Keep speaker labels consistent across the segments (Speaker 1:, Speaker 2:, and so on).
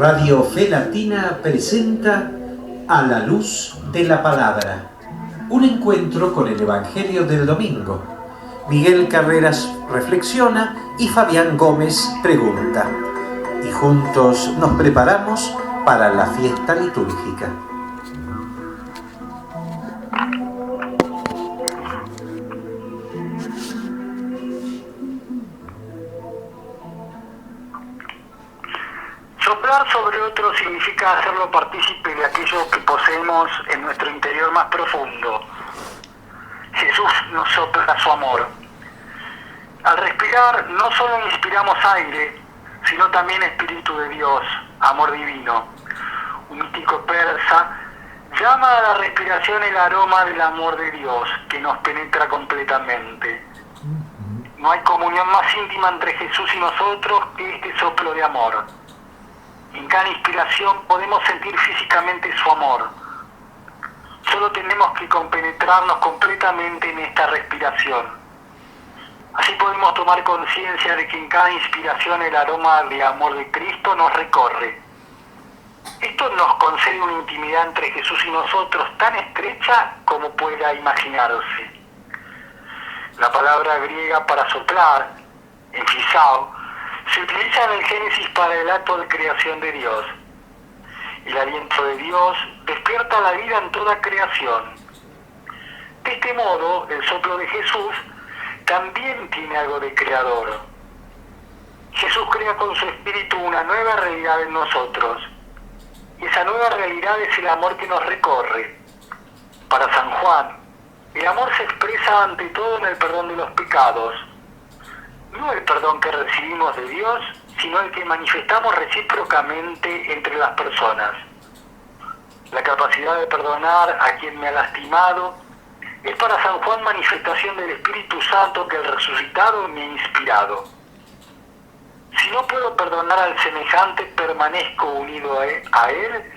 Speaker 1: Radio Fe Latina presenta A la Luz de la Palabra, un encuentro con el Evangelio del domingo. Miguel Carreras reflexiona y Fabián Gómez pregunta. Y juntos nos preparamos para la fiesta litúrgica.
Speaker 2: Soplar sobre otro significa hacerlo partícipe de aquello que poseemos en nuestro interior más profundo. Jesús nos sopla su amor. Al respirar no solo inspiramos aire, sino también Espíritu de Dios, amor divino. Un místico persa llama a la respiración el aroma del amor de Dios que nos penetra completamente. No hay comunión más íntima entre Jesús y nosotros que este soplo de amor. En cada inspiración podemos sentir físicamente su amor. Solo tenemos que compenetrarnos completamente en esta respiración. Así podemos tomar conciencia de que en cada inspiración el aroma de amor de Cristo nos recorre. Esto nos concede una intimidad entre Jesús y nosotros tan estrecha como pueda imaginarse. La palabra griega para soplar, enfisao, se utiliza en el Génesis para el acto de creación de Dios. El aliento de Dios despierta la vida en toda creación. De este modo, el soplo de Jesús también tiene algo de creador. Jesús crea con su espíritu una nueva realidad en nosotros. Y esa nueva realidad es el amor que nos recorre. Para San Juan, el amor se expresa ante todo en el perdón de los pecados. No el perdón que recibimos de Dios, sino el que manifestamos recíprocamente entre las personas. La capacidad de perdonar a quien me ha lastimado es para San Juan manifestación del Espíritu Santo que el resucitado me ha inspirado. Si no puedo perdonar al semejante, permanezco unido a él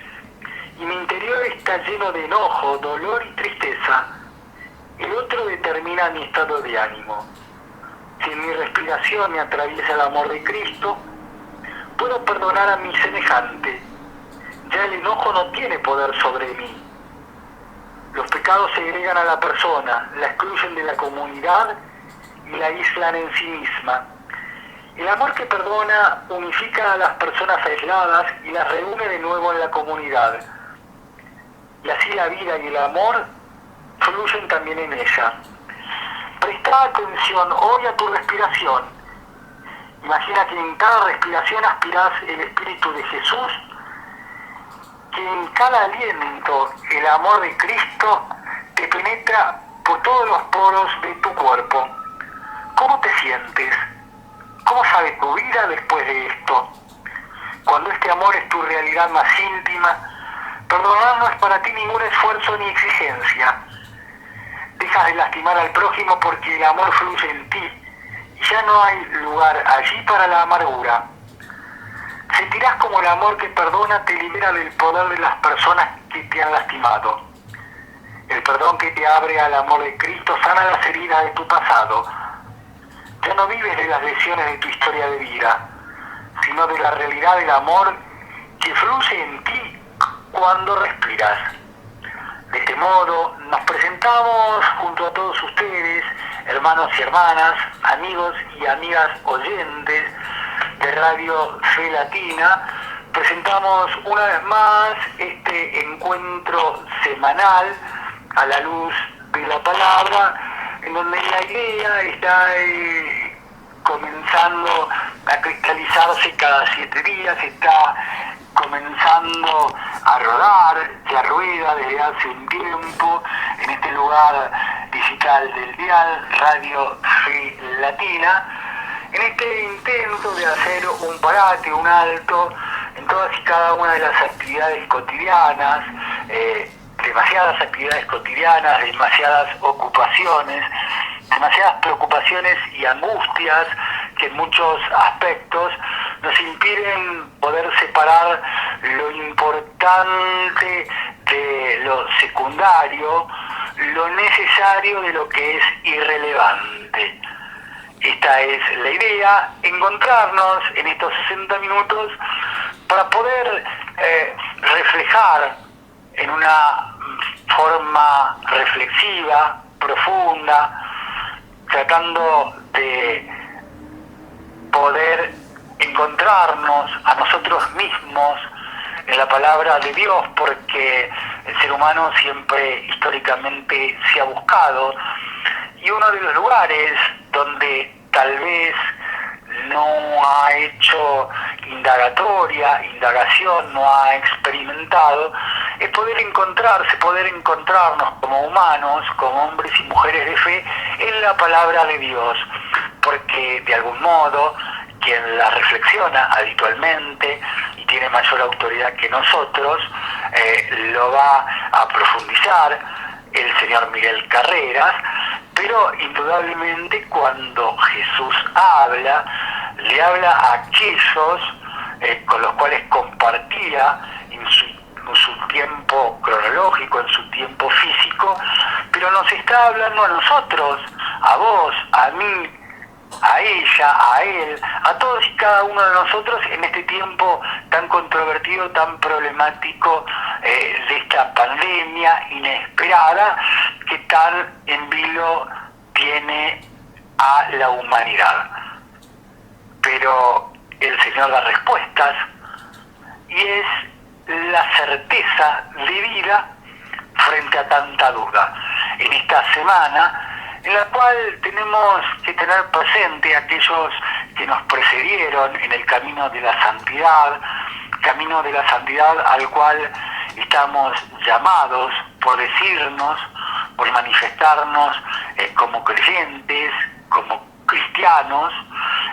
Speaker 2: y mi interior está lleno de enojo, dolor y tristeza. El otro determina mi estado de ánimo. Si en mi respiración me atraviesa el amor de Cristo, puedo perdonar a mi semejante. Ya el enojo no tiene poder sobre mí. Los pecados segregan a la persona, la excluyen de la comunidad y la aíslan en sí misma. El amor que perdona unifica a las personas aisladas y las reúne de nuevo en la comunidad. Y así la vida y el amor fluyen también en ella. Presta atención hoy a tu respiración. Imagina que en cada respiración aspirás el Espíritu de Jesús, que en cada aliento el amor de Cristo te penetra por todos los poros de tu cuerpo. ¿Cómo te sientes? ¿Cómo sabe tu vida después de esto? Cuando este amor es tu realidad más íntima, perdonar no es para ti ningún esfuerzo ni exigencia. Dejas de lastimar al prójimo porque el amor fluye en ti y ya no hay lugar allí para la amargura. Sentirás como el amor que perdona te libera del poder de las personas que te han lastimado. El perdón que te abre al amor de Cristo sana las heridas de tu pasado. Ya no vives de las lesiones de tu historia de vida, sino de la realidad del amor que fluye en ti cuando respiras. De este modo, nos presentamos junto a todos ustedes, hermanos y hermanas, amigos y amigas oyentes de Radio Fe Latina. Presentamos una vez más este encuentro semanal a la luz de la palabra, en donde la idea está comenzando a cristalizarse cada 7 días, está comenzando a rodar, ya rueda desde hace un tiempo en este lugar digital del dial, Radio Fe Latina, en este intento de hacer un parate, un alto en todas y cada una de las actividades cotidianas, demasiadas actividades cotidianas, demasiadas ocupaciones, demasiadas preocupaciones y angustias que en muchos aspectos nos impiden poder separar lo importante de lo secundario, lo necesario de lo que es irrelevante. Esta es la idea, encontrarnos en estos 60 minutos para poder reflejar en una forma reflexiva, profunda, tratando de poder encontrarnos a nosotros mismos en la palabra de Dios, porque el ser humano siempre históricamente se ha buscado, y uno de los lugares donde tal vez no ha hecho indagación, no ha experimentado, es poder encontrarnos como humanos, como hombres y mujeres de fe, en la palabra de Dios, porque de algún modo quien la reflexiona habitualmente y tiene mayor autoridad que nosotros, lo va a profundizar el señor Miguel Carreras, pero indudablemente cuando Jesús habla, le habla a aquellos con los cuales compartía en su tiempo cronológico, en su tiempo físico, pero nos está hablando a nosotros, a vos, a mí, a ella, a él, a todos y cada uno de nosotros en este tiempo tan controvertido, tan problemático de esta pandemia inesperada que tan en vilo tiene a la humanidad. Pero el Señor da respuestas y es la certeza de vida frente a tanta duda. En esta semana en la cual tenemos que tener presente a aquellos que nos precedieron en el camino de la santidad al cual estamos llamados por decirnos, por manifestarnos como creyentes, como cristianos,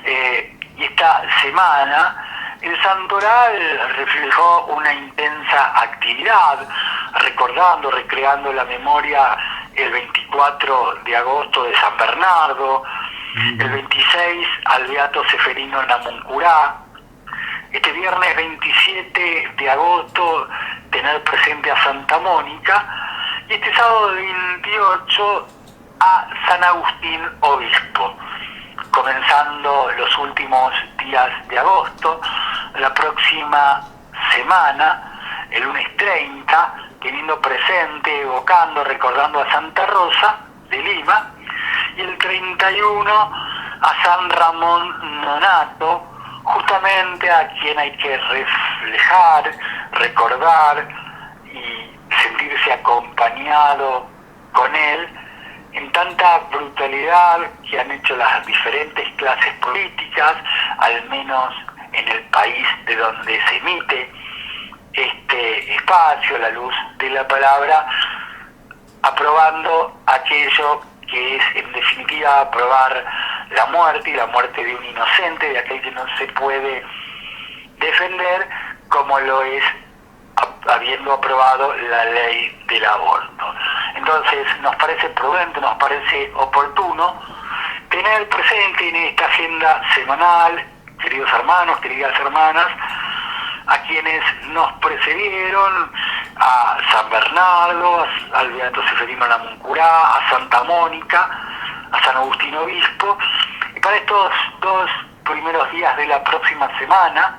Speaker 2: y esta semana el santoral reflejó una intensa actividad, recreando la memoria el 24 de agosto de San Bernardo, el 26 al Beato Seferino Namuncurá, este viernes 27 de agosto tener presente a Santa Mónica, y este sábado 28 a San Agustín Obispo. Comenzando los últimos días de agosto, la próxima semana, el lunes 30, teniendo presente, evocando, recordando a Santa Rosa de Lima, y el 31 a San Ramón Nonato, justamente a quien hay que reflejar, recordar y sentirse acompañado con él en tanta brutalidad que han hecho las diferentes clases políticas, al menos en el país de donde se emite este espacio, la luz de la palabra, aprobando aquello que es en definitiva aprobar la muerte, y la muerte de un inocente, de aquel que no se puede defender, como lo es habiendo aprobado la ley del aborto. Entonces nos parece prudente, nos parece oportuno tener presente en esta agenda semanal, queridos hermanos, queridas hermanas, a quienes nos precedieron, a San Bernardo, al Beato Seferino Namuncurá, a Santa Mónica, a San Agustín Obispo, y para estos 2 primeros días de la próxima semana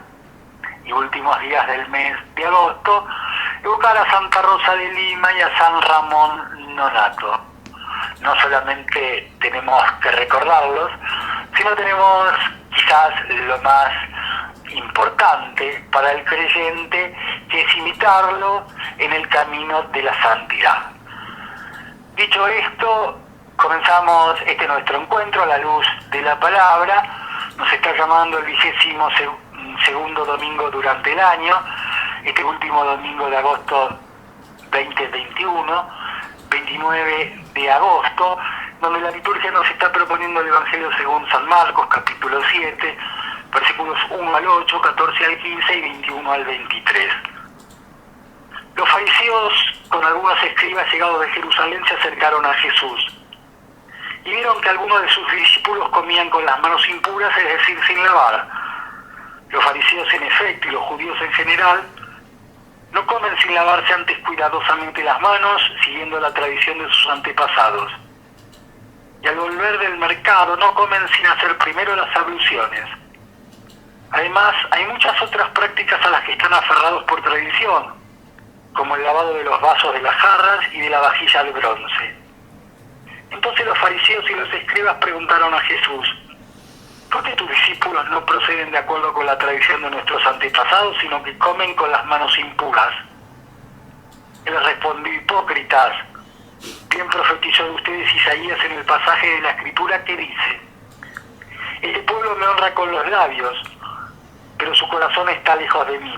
Speaker 2: y últimos días del mes de agosto, evocar a Santa Rosa de Lima y a San Ramón Nonato. No solamente tenemos que recordarlos, sino tenemos quizás lo más importante para el creyente, que es imitarlo en el camino de la santidad. Dicho esto, comenzamos nuestro encuentro a la luz de la palabra. Nos está llamando el 22º domingo durante el año, este último domingo de agosto 2021, 29 de agosto, donde la liturgia nos está proponiendo el Evangelio según San Marcos, capítulo 7, versículos 1 al 8, 14 al 15 y 21 al 23. Los fariseos, con algunos escribas llegados de Jerusalén, se acercaron a Jesús y vieron que algunos de sus discípulos comían con las manos impuras, es decir, sin lavar. Los fariseos en efecto, y los judíos en general, no comen sin lavarse antes cuidadosamente las manos, siguiendo la tradición de sus antepasados. Y al volver del mercado no comen sin hacer primero las abluciones. Además, hay muchas otras prácticas a las que están aferrados por tradición, como el lavado de los vasos de las jarras y de la vajilla de bronce. Entonces los fariseos y los escribas preguntaron a Jesús: ¿por qué tus discípulos no proceden de acuerdo con la tradición de nuestros antepasados, sino que comen con las manos impuras? Él les respondió: hipócritas, bien profetizó de ustedes Isaías en el pasaje de la Escritura que dice: este pueblo me honra con los labios, pero su corazón está lejos de mí.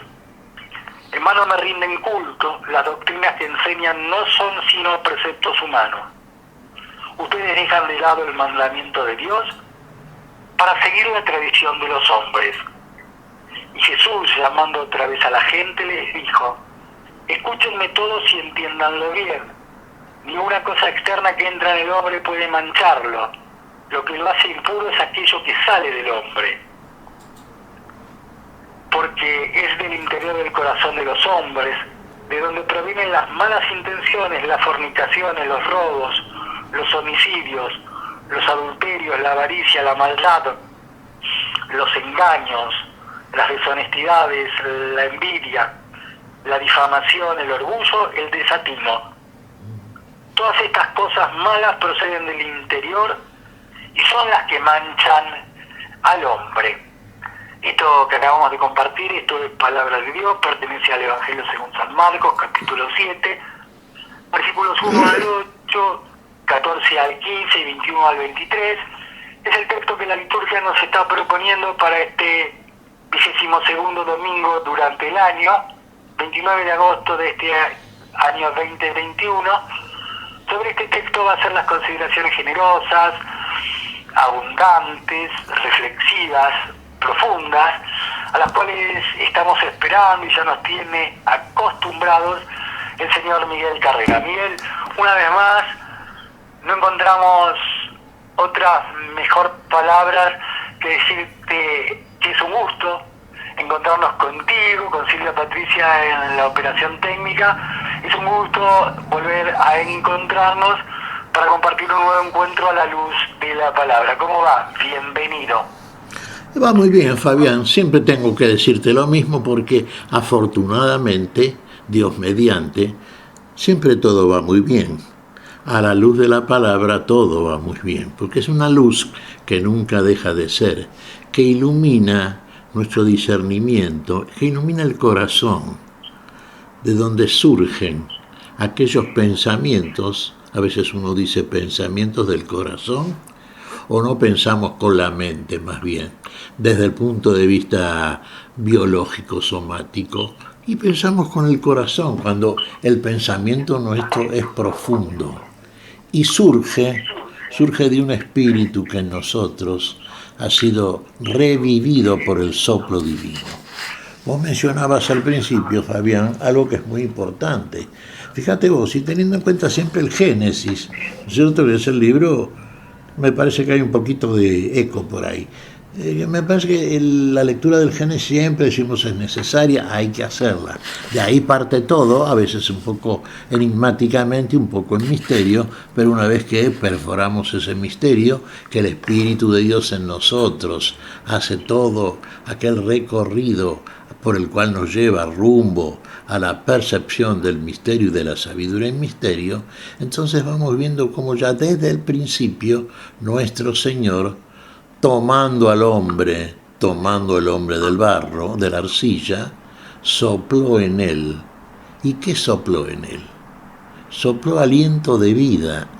Speaker 2: En vano me rinden culto, las doctrinas que enseñan no son sino preceptos humanos. Ustedes dejan de lado el mandamiento de Dios para seguir la tradición de los hombres. Y Jesús, llamando otra vez a la gente, les dijo: escúchenme todos y entiéndanlo bien. Ninguna cosa externa que entra en el hombre puede mancharlo. Lo que lo hace impuro es aquello que sale del hombre. Porque es del interior del corazón de los hombres, de donde provienen las malas intenciones, las fornicaciones, los robos, los homicidios, los adulterios, la avaricia, la maldad, los engaños, las deshonestidades, la envidia, la difamación, el orgullo, el desatino. Todas estas cosas malas proceden del interior y son las que manchan al hombre. Esto que acabamos de compartir, esto es palabra de Dios, pertenece al Evangelio según San Marcos, capítulo 7, versículos 1 al 8, 14 al 15 y 21 al 23. Es el texto que la liturgia nos está proponiendo para este 22º domingo durante el año, 29 de agosto de este año 2021. Sobre este texto va a ser las consideraciones generosas, abundantes, reflexivas, profundas, a las cuales estamos esperando y ya nos tiene acostumbrados el señor Miguel Carrera. Miguel, una vez más, no encontramos otras mejor palabras que decirte que es un gusto encontrarnos contigo, con Silvia Patricia en la operación técnica. Es un gusto volver a encontrarnos para compartir un nuevo encuentro a la luz de la palabra. ¿Cómo va? Bienvenido.
Speaker 3: Va muy bien, Fabián. Siempre tengo que decirte lo mismo porque afortunadamente, Dios mediante, siempre todo va muy bien. A la luz de la palabra todo va muy bien, porque es una luz que nunca deja de ser, que ilumina nuestro discernimiento, que ilumina el corazón, de donde surgen aquellos pensamientos. A veces uno dice pensamientos del corazón, o no pensamos con la mente, más bien, desde el punto de vista biológico, somático, y pensamos con el corazón, cuando el pensamiento nuestro es profundo, y surge de un espíritu que en nosotros ha sido revivido por el soplo divino. Vos mencionabas al principio, Fabián, algo que es muy importante. Fíjate vos, y teniendo en cuenta siempre el Génesis, ¿no es cierto? Que es el libro, me parece que hay un poquito de eco por ahí. Me parece que la lectura del Génesis siempre decimos es necesaria, hay que hacerla. De ahí parte todo, a veces un poco enigmáticamente, un poco en misterio, pero una vez que perforamos ese misterio, que el Espíritu de Dios en nosotros hace todo aquel recorrido por el cual nos lleva rumbo a la percepción del misterio y de la sabiduría en misterio, entonces vamos viendo cómo ya desde el principio nuestro Señor, tomando el hombre del barro, de la arcilla, sopló en él. ¿Y qué sopló en él? Sopló aliento de vida.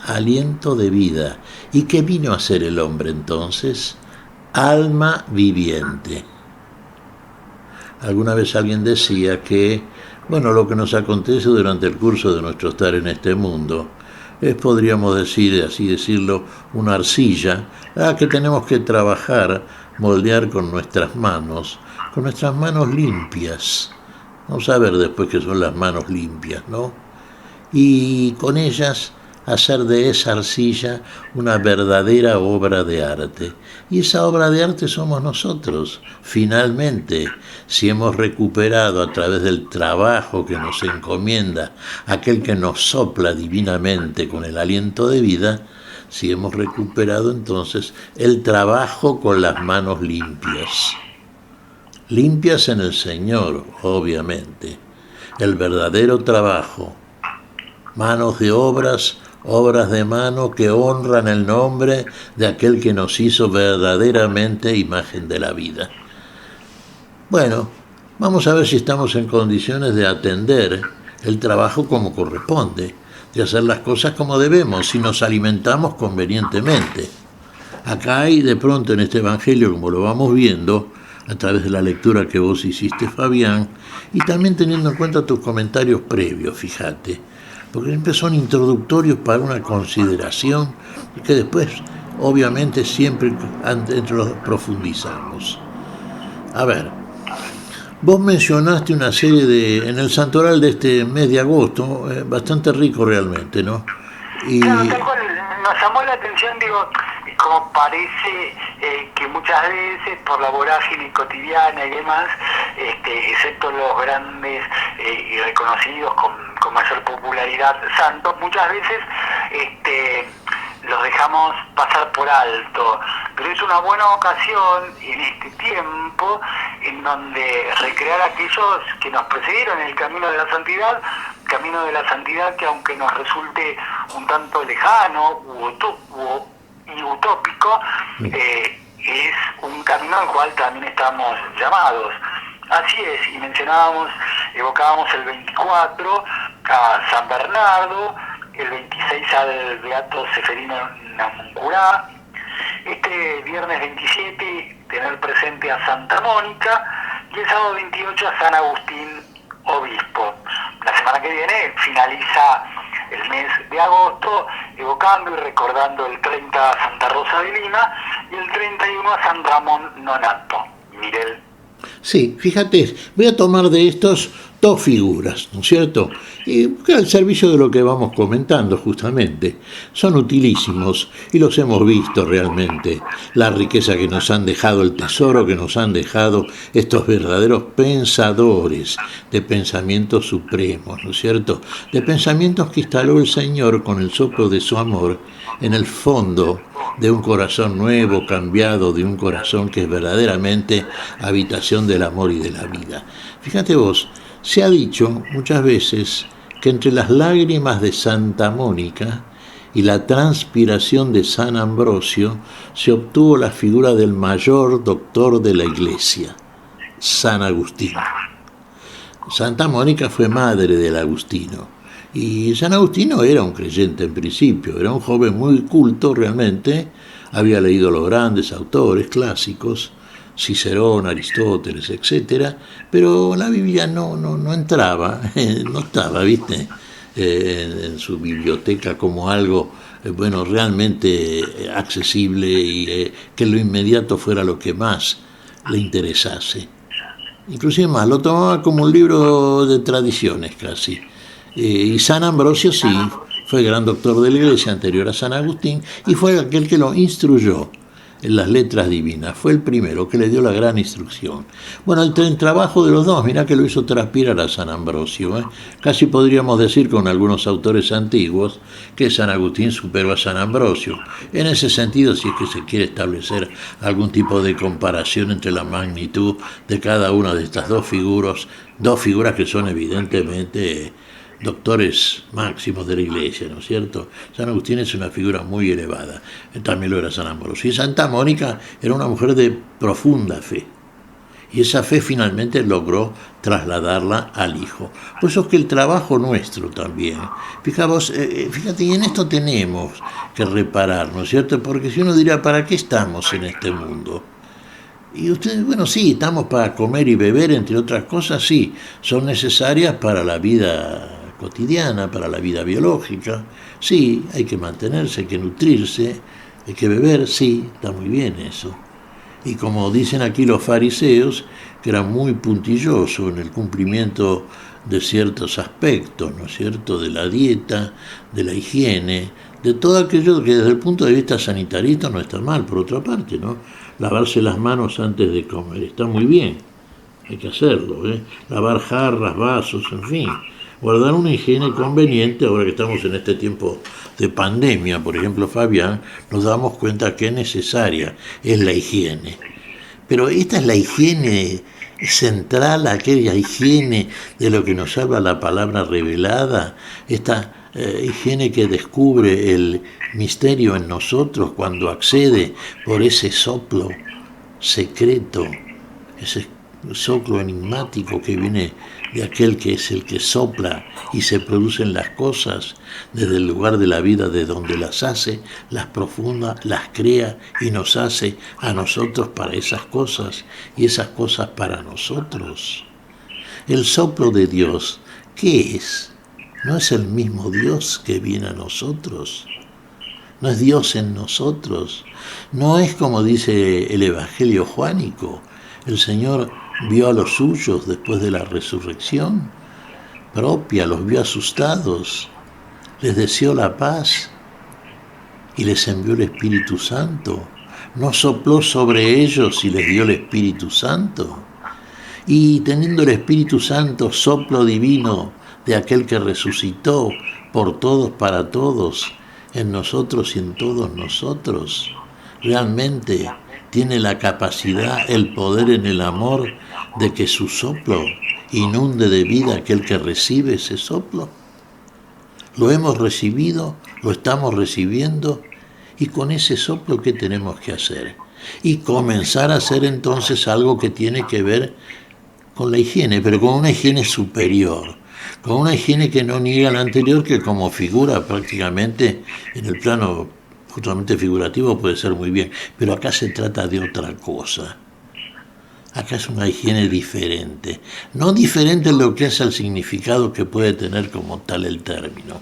Speaker 3: ¿Y qué vino a ser el hombre entonces? Alma viviente. Alguna vez alguien decía que, lo que nos acontece durante el curso de nuestro estar en este mundo es, podríamos decir, así decirlo, una arcilla que tenemos que trabajar, moldear con nuestras manos limpias. Vamos a ver después qué son las manos limpias, ¿no? Y con ellas hacer de esa arcilla una verdadera obra de arte. Y esa obra de arte somos nosotros. Finalmente, si hemos recuperado a través del trabajo que nos encomienda aquel que nos sopla divinamente con el aliento de vida, si hemos recuperado entonces el trabajo con las manos limpias. limpias en el Señor, obviamente. El verdadero trabajo, manos de obras de mano que honran el nombre de aquel que nos hizo verdaderamente imagen de la vida. Bueno, vamos a ver si estamos en condiciones de atender el trabajo como corresponde, de hacer las cosas como debemos, si nos alimentamos convenientemente. Acá hay de pronto en este Evangelio, como lo vamos viendo, a través de la lectura que vos hiciste, Fabián, y también teniendo en cuenta tus comentarios previos, fíjate, porque siempre son introductorios para una consideración que después, obviamente, siempre dentro los profundizamos. A ver, vos mencionaste una serie en el santoral de este mes de agosto, bastante rico realmente, ¿no?
Speaker 2: Y claro, tal cual, nos llamó la atención, digo, como parece que muchas veces por la vorágine cotidiana y demás, excepto los grandes y reconocidos con mayor popularidad santos, muchas veces los dejamos pasar por alto, pero es una buena ocasión en este tiempo en donde recrear a aquellos que nos precedieron en el camino de la santidad que aunque nos resulte un tanto lejano y utópico, es un camino al cual también estamos llamados. Así es, y evocábamos el 24 a San Bernardo, el 26 al Beato Seferino Namuncurá, este viernes 27 tener presente a Santa Mónica y el sábado 28 a San Agustín Obispo. La semana que viene finaliza el mes de agosto evocando y recordando el 30 a Santa Rosa de Lima y el 31 a San Ramón Nonato. Miguel.
Speaker 3: Sí, fíjate, voy a tomar de estos dos figuras, ¿no es cierto? Y al servicio de lo que vamos comentando justamente. Son utilísimos y los hemos visto realmente. La riqueza que nos han dejado, el tesoro que nos han dejado estos verdaderos pensadores de pensamientos supremos, ¿no es cierto? De pensamientos que instaló el Señor con el soplo de su amor en el fondo de un corazón nuevo, cambiado, de un corazón que es verdaderamente habitación del amor y de la vida. Fíjate vos, se ha dicho muchas veces que entre las lágrimas de Santa Mónica y la transpiración de San Ambrosio se obtuvo la figura del mayor doctor de la Iglesia, San Agustín. Santa Mónica fue madre del Agustino. Y San Agustino era un creyente en principio, era un joven muy culto realmente, había leído los grandes autores clásicos, Cicerón, Aristóteles, etcétera, pero la Biblia no entraba, no estaba, ¿viste? En su biblioteca como algo, realmente accesible y que lo inmediato fuera lo que más le interesase. Inclusive más, lo tomaba como un libro de tradiciones casi. Y San Ambrosio sí, fue gran doctor de la Iglesia anterior a San Agustín y fue aquel que lo instruyó en las letras divinas, fue el primero que le dio la gran instrucción. Bueno, el trabajo de los dos, mirá que lo hizo transpirar a San Ambrosio, Casi podríamos decir con algunos autores antiguos que San Agustín superó a San Ambrosio. En ese sentido, si es que se quiere establecer algún tipo de comparación entre la magnitud de cada una de estas dos figuras que son evidentemente doctores máximos de la Iglesia, ¿no es cierto? San Agustín es una figura muy elevada, también lo era San Ambrosio. Y Santa Mónica era una mujer de profunda fe, y esa fe finalmente logró trasladarla al Hijo. Por eso es que el trabajo nuestro también, fíjate, y en esto tenemos que reparar, ¿no es cierto? Porque si uno dirá, ¿para qué estamos en este mundo? Y ustedes, sí, estamos para comer y beber, entre otras cosas, sí, son necesarias para la vida cotidiana, para la vida biológica, sí, hay que mantenerse, hay que nutrirse, hay que beber, sí, está muy bien eso. Y como dicen aquí los fariseos, que eran muy puntillosos en el cumplimiento de ciertos aspectos, ¿no es cierto?, de la dieta, de la higiene, de todo aquello que desde el punto de vista sanitarista no está mal, por otra parte, ¿no? Lavarse las manos antes de comer, está muy bien, hay que hacerlo, lavar jarras, vasos, en fin, guardar una higiene conveniente. Ahora que estamos en este tiempo de pandemia, por ejemplo, Fabián, nos damos cuenta que necesaria es la higiene. Pero esta es la higiene central, aquella higiene de lo que nos habla la palabra revelada, esta higiene que descubre el misterio en nosotros cuando accede por ese soplo secreto, ese soplo enigmático que viene de aquel que es el que sopla y se producen las cosas desde el lugar de la vida de donde las hace, las profunda, las crea y nos hace a nosotros para esas cosas y esas cosas para nosotros. El soplo de Dios, ¿qué es? ¿No es el mismo Dios que viene a nosotros? ¿No es Dios en nosotros? ¿No es como dice el Evangelio juánico? El Señor vio a los suyos después de la resurrección propia, los vio asustados, les deseó la paz y les envió el Espíritu Santo. No sopló sobre ellos y les dio el Espíritu Santo. Y teniendo el Espíritu Santo, soplo divino de aquel que resucitó por todos, para todos, en nosotros y en todos nosotros, realmente tiene la capacidad, el poder en el amor de que su soplo inunde de vida a aquel que recibe ese soplo. Lo hemos recibido, lo estamos recibiendo, y con ese soplo, ¿qué tenemos que hacer? Y comenzar a hacer entonces algo que tiene que ver con la higiene, pero con una higiene superior, con una higiene que no niega la anterior, que como figura prácticamente en el plano justamente figurativo puede ser muy bien, pero acá se trata de otra cosa. Acá es una higiene diferente, no diferente en lo que es el significado que puede tener como tal el término,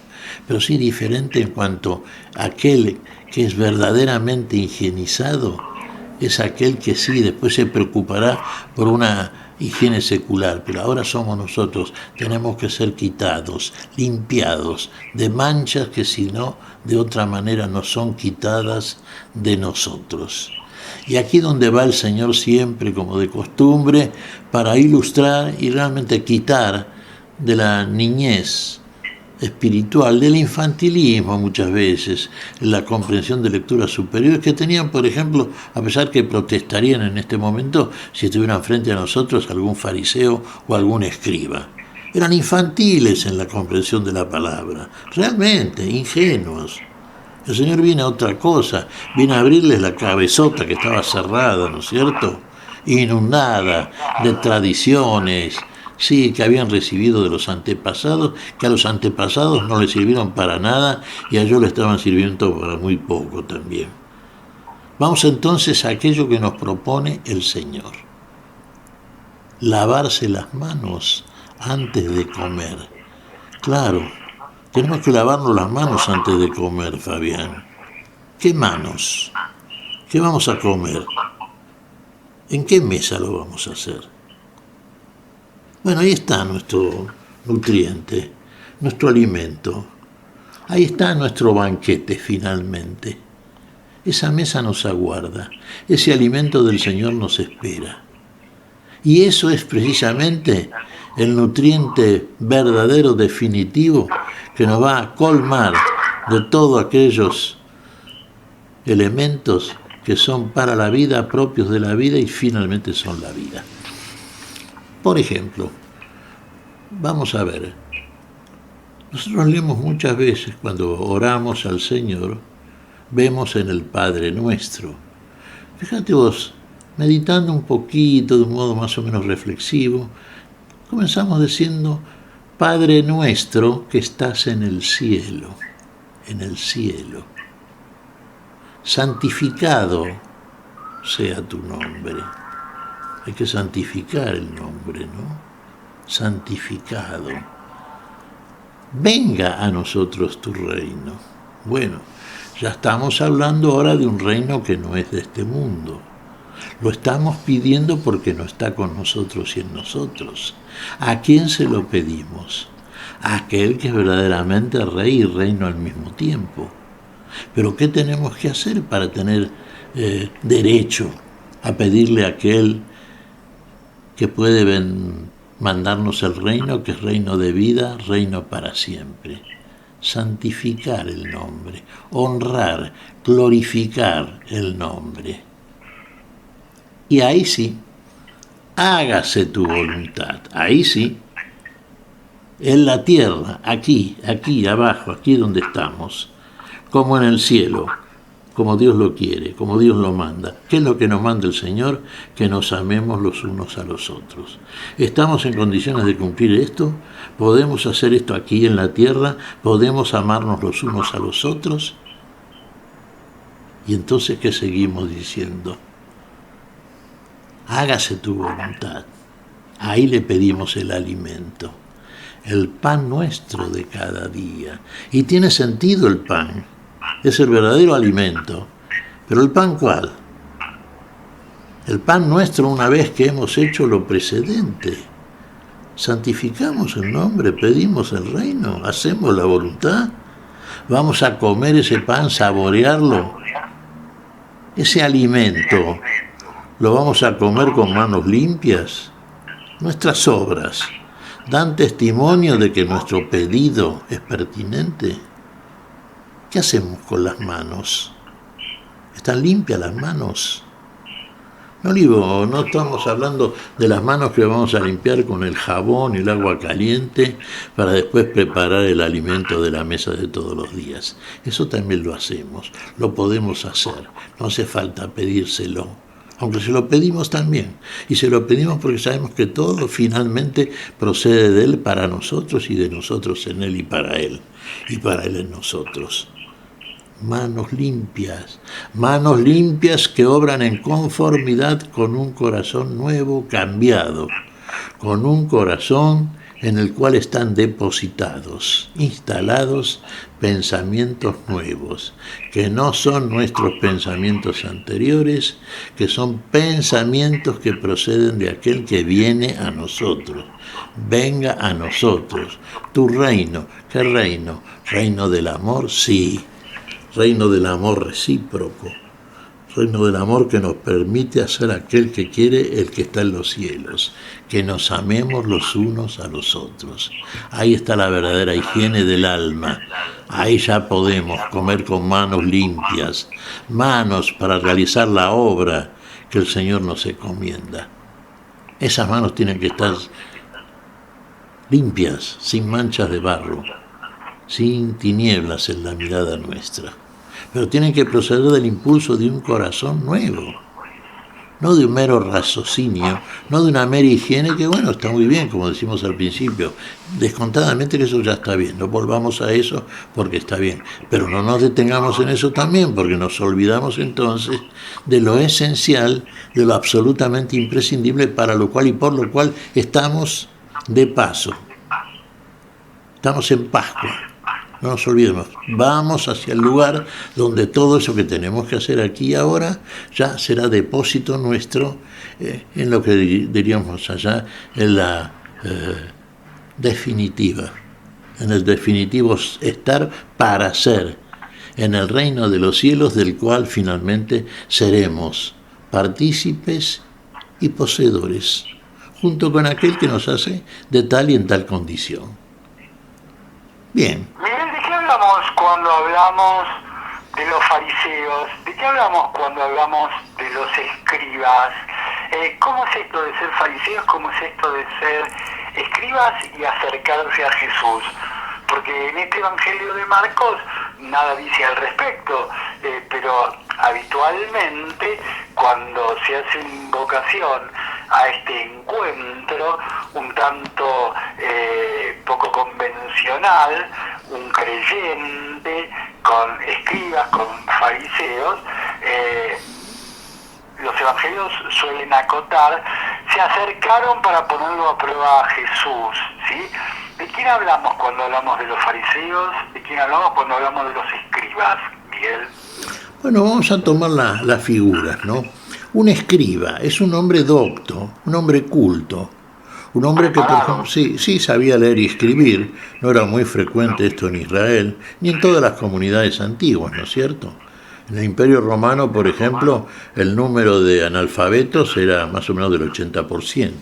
Speaker 3: pero sí diferente en cuanto a aquel que es verdaderamente higienizado, es aquel que sí después se preocupará por una higiene secular, pero ahora somos nosotros, tenemos que ser quitados, limpiados de manchas que si no, de otra manera no son quitadas de nosotros. Y aquí donde va el Señor siempre, como de costumbre, para ilustrar y realmente quitar de la niñez espiritual, del infantilismo muchas veces, la comprensión de lecturas superiores que tenían, por ejemplo, a pesar que protestarían en este momento si estuvieran frente a nosotros algún fariseo o algún escriba. Eran infantiles en la comprensión de la palabra, realmente ingenuos. El Señor viene a otra cosa, viene a abrirles la cabezota que estaba cerrada, ¿no es cierto?, inundada de tradiciones, sí, que habían recibido de los antepasados, que a los antepasados no les sirvieron para nada y a ellos le estaban sirviendo para muy poco también. Vamos entonces a aquello que nos propone el Señor. Lavarse las manos antes de comer. Claro, tenemos que lavarnos las manos antes de comer, Fabián. ¿Qué manos? ¿Qué vamos a comer? ¿En qué mesa lo vamos a hacer? Bueno, ahí está nuestro nutriente, nuestro alimento. Ahí está nuestro banquete finalmente. Esa mesa nos aguarda, ese alimento del Señor nos espera. Y eso es precisamente el nutriente verdadero, definitivo, que nos va a colmar de todos aquellos elementos que son para la vida, propios de la vida y finalmente son la vida. Por ejemplo, vamos a ver, nosotros leemos muchas veces cuando oramos al Señor, vemos en el Padre Nuestro. Fíjate vos, meditando un poquito de un modo más o menos reflexivo, comenzamos diciendo, Padre Nuestro que estás en el cielo, santificado sea tu nombre. Hay que santificar el nombre, ¿no? Santificado. Venga a nosotros tu reino. Bueno, ya estamos hablando ahora de un reino que no es de este mundo. Lo estamos pidiendo porque no está con nosotros y en nosotros. ¿A quién se lo pedimos? A aquel que es verdaderamente rey y reino al mismo tiempo. Pero ¿qué tenemos que hacer para tener derecho a pedirle a aquel que puede mandarnos el reino, que es reino de vida, reino para siempre? Santificar el nombre, honrar, glorificar el nombre. Y ahí sí, hágase tu voluntad. Ahí sí, en la tierra, aquí abajo, aquí donde estamos, como en el cielo, como Dios lo quiere, como Dios lo manda. ¿Qué es lo que nos manda el Señor? Que nos amemos los unos a los otros. ¿Estamos en condiciones de cumplir esto? ¿Podemos hacer esto aquí en la tierra? ¿Podemos amarnos los unos a los otros? Y entonces, ¿qué seguimos diciendo? Hágase tu voluntad. Ahí le pedimos el alimento, el pan nuestro de cada día. Y tiene sentido el pan, es el verdadero alimento. Pero ¿el pan cuál? El pan nuestro una vez que hemos hecho lo precedente. Santificamos el nombre, pedimos el reino, hacemos la voluntad. Vamos a comer ese pan, saborearlo. Ese alimento lo vamos a comer con manos limpias. Nuestras obras dan testimonio de que nuestro pedido es pertinente. ¿Qué hacemos con las manos? ¿Están limpias las manos? No estamos hablando de las manos que vamos a limpiar con el jabón y el agua caliente para después preparar el alimento de la mesa de todos los días. Eso también lo hacemos, lo podemos hacer, no hace falta pedírselo. Aunque se lo pedimos también, y se lo pedimos porque sabemos que todo finalmente procede de Él para nosotros y de nosotros en Él y para Él en nosotros. Manos limpias que obran en conformidad con un corazón nuevo, cambiado, con un corazón en el cual están depositados, instalados pensamientos nuevos, que no son nuestros pensamientos anteriores, que son pensamientos que proceden de aquel que viene a nosotros. Venga a nosotros tu reino. ¿Qué reino? ¿Reino del amor? Sí. Reino del amor recíproco. Reino del amor que nos permite hacer aquel que quiere el que está en los cielos, que nos amemos los unos a los otros. Ahí está la verdadera higiene del alma. Ahí ya podemos comer con manos limpias, manos para realizar la obra que el Señor nos encomienda. Esas manos tienen que estar limpias, sin manchas de barro, sin tinieblas en la mirada nuestra. Pero tienen que proceder del impulso de un corazón nuevo, no de un mero raciocinio, no de una mera higiene que, bueno, está muy bien, como decimos al principio, descontadamente que eso ya está bien, no volvamos a eso porque está bien, pero no nos detengamos en eso también, porque nos olvidamos entonces de lo esencial, de lo absolutamente imprescindible para lo cual y por lo cual estamos de paso, estamos en Pascua. No nos olvidemos, vamos hacia el lugar donde todo eso que tenemos que hacer aquí y ahora ya será depósito nuestro en lo que diríamos allá en la definitiva, en el definitivo estar para ser, en el reino de los cielos del cual finalmente seremos partícipes y poseedores, junto con aquel que nos hace de tal y en tal condición. Bien.
Speaker 2: Miguel, ¿de qué hablamos cuando hablamos de los fariseos? ¿De qué hablamos cuando hablamos de los escribas? ¿Cómo es esto de ser fariseos? ¿Cómo es esto de ser escribas y acercarse a Jesús? Porque en este Evangelio de Marcos nada dice al respecto, pero habitualmente cuando se hace una invocación a este encuentro un tanto poco convencional, un creyente con escribas, con fariseos, los evangelios suelen acotar, se acercaron para ponerlo a prueba a Jesús, ¿sí? ¿De quién hablamos cuando hablamos de los fariseos? ¿De quién hablamos cuando hablamos de los escribas, Miguel?
Speaker 3: Bueno, vamos a tomar las figuras, ¿no? Un escriba es un hombre docto, un hombre culto, un hombre que, por ejemplo, sí sabía leer y escribir. No era muy frecuente esto en Israel, ni en todas las comunidades antiguas, ¿no es cierto? En el Imperio Romano, por ejemplo, el número de analfabetos era más o menos del 80%.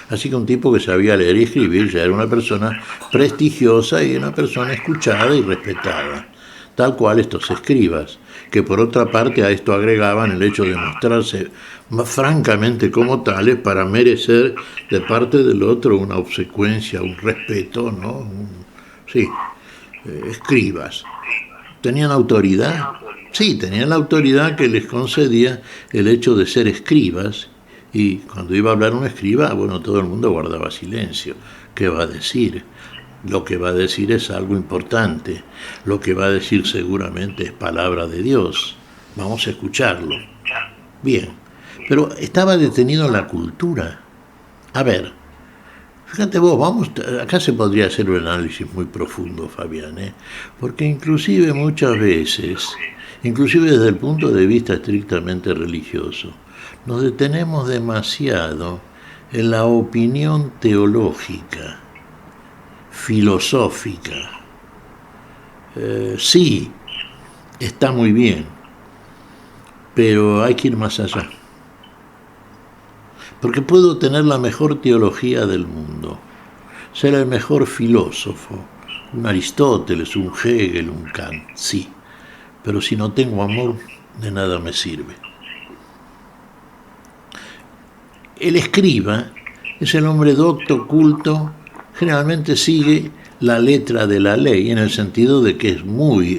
Speaker 3: Así que un tipo que sabía leer y escribir ya era una persona prestigiosa y una persona escuchada y respetada. tal cual estos escribas, que por otra parte a esto agregaban el hecho de mostrarse más francamente como tales para merecer de parte del otro una obsecuencia, un respeto, ¿no? Escribas. ¿Tenían autoridad? Sí, tenían la autoridad que les concedía el hecho de ser escribas, y cuando iba a hablar un escriba, bueno, todo el mundo guardaba silencio. ¿Qué va a decir? Lo que va a decir es algo importante. Lo que va a decir seguramente es palabra de Dios. Vamos a escucharlo. Bien, pero estaba detenido en la cultura. A ver, fíjate vos, acá se podría hacer un análisis muy profundo, Fabián, porque inclusive muchas veces, inclusive desde el punto de vista estrictamente religioso, nos detenemos demasiado en la opinión teológica, filosófica. Sí, está muy bien, pero hay que ir más allá. Porque puedo tener la mejor teología del mundo, ser el mejor filósofo, un Aristóteles, un Hegel, un Kant, sí, pero si no tengo amor, de nada me sirve. El escriba es el hombre docto, culto, generalmente sigue la letra de la ley, en el sentido de que es muy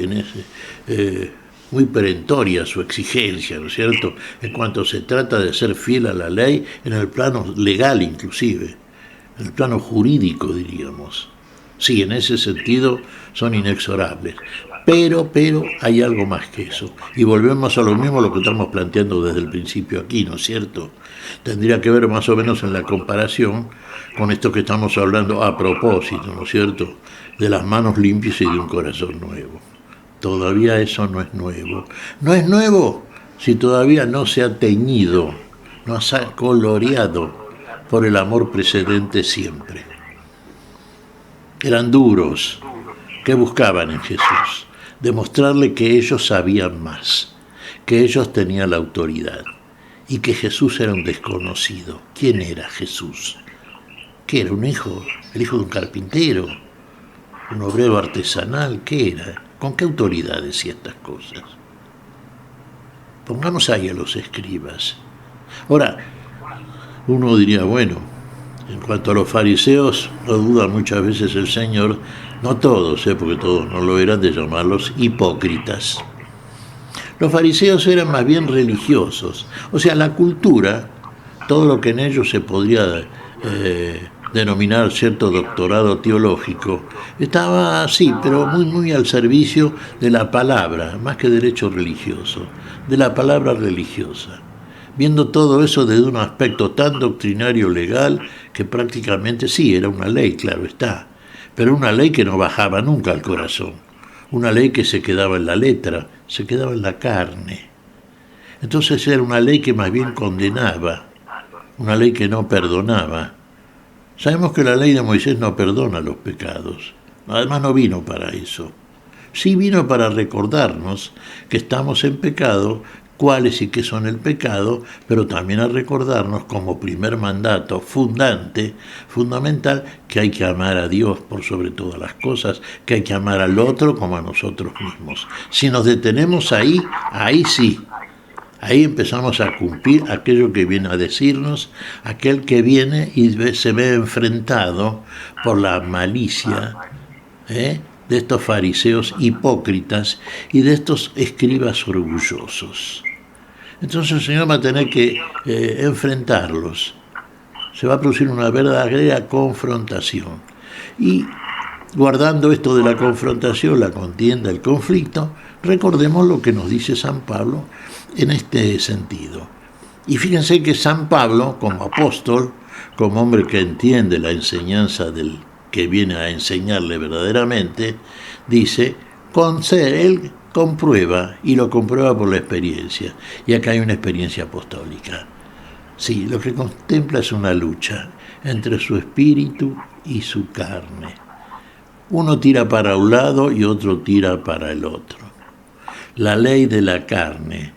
Speaker 3: perentoria su exigencia, ¿no es cierto?, en cuanto se trata de ser fiel a la ley, en el plano legal inclusive, en el plano jurídico, diríamos. Sí, en ese sentido son inexorables. Pero hay algo más que eso. Y volvemos a lo mismo, lo que estamos planteando desde el principio aquí, ¿no es cierto? Tendría que ver más o menos en la comparación con esto que estamos hablando a propósito, ¿no es cierto?, de las manos limpias y de un corazón nuevo. Todavía eso no es nuevo. No es nuevo si todavía no se ha teñido, no se ha coloreado por el amor precedente siempre. Eran duros. ¿Qué buscaban en Jesús? Demostrarle que ellos sabían más, que ellos tenían la autoridad y que Jesús era un desconocido. ¿Quién era Jesús? ¿Qué era? ¿Un hijo? ¿El hijo de un carpintero? ¿Un obrero artesanal? ¿Qué era? ¿Con qué autoridad decía estas cosas? Pongamos ahí a los escribas. Ahora, uno diría, bueno, en cuanto a los fariseos, no duda muchas veces el Señor, no todos, porque todos no lo eran, de llamarlos hipócritas. Los fariseos eran más bien religiosos, o sea, la cultura, todo lo que en ellos se podría denominar cierto doctorado teológico, estaba así, pero muy al servicio de la palabra, más que del hecho religioso, de la palabra religiosa, viendo todo eso desde un aspecto tan doctrinario legal que prácticamente sí, era una ley, claro está, pero una ley que no bajaba nunca al corazón, una ley que se quedaba en la letra, se quedaba en la carne. Entonces era una ley que más bien condenaba, una ley que no perdonaba. Sabemos que la ley de Moisés no perdona los pecados, además no vino para eso. Sí vino para recordarnos que estamos en pecado, cuáles y qué son el pecado, pero también a recordarnos como primer mandato fundamental, que hay que amar a Dios por sobre todas las cosas, que hay que amar al otro como a nosotros mismos. Si nos detenemos ahí sí, ahí empezamos a cumplir aquello que viene a decirnos aquel que viene y se ve enfrentado por la malicia de estos fariseos hipócritas y de estos escribas orgullosos. Entonces el Señor va a tener que enfrentarlos. Se va a producir una verdadera confrontación. Y guardando esto de la confrontación, la contienda, el conflicto, recordemos lo que nos dice San Pablo en este sentido. Y fíjense que San Pablo, como apóstol, como hombre que entiende la enseñanza del que viene a enseñarle verdaderamente, dice, él comprueba, y lo comprueba por la experiencia. Y acá hay una experiencia apostólica. Sí, lo que contempla es una lucha entre su espíritu y su carne. Uno tira para un lado y otro tira para el otro. La ley de la carne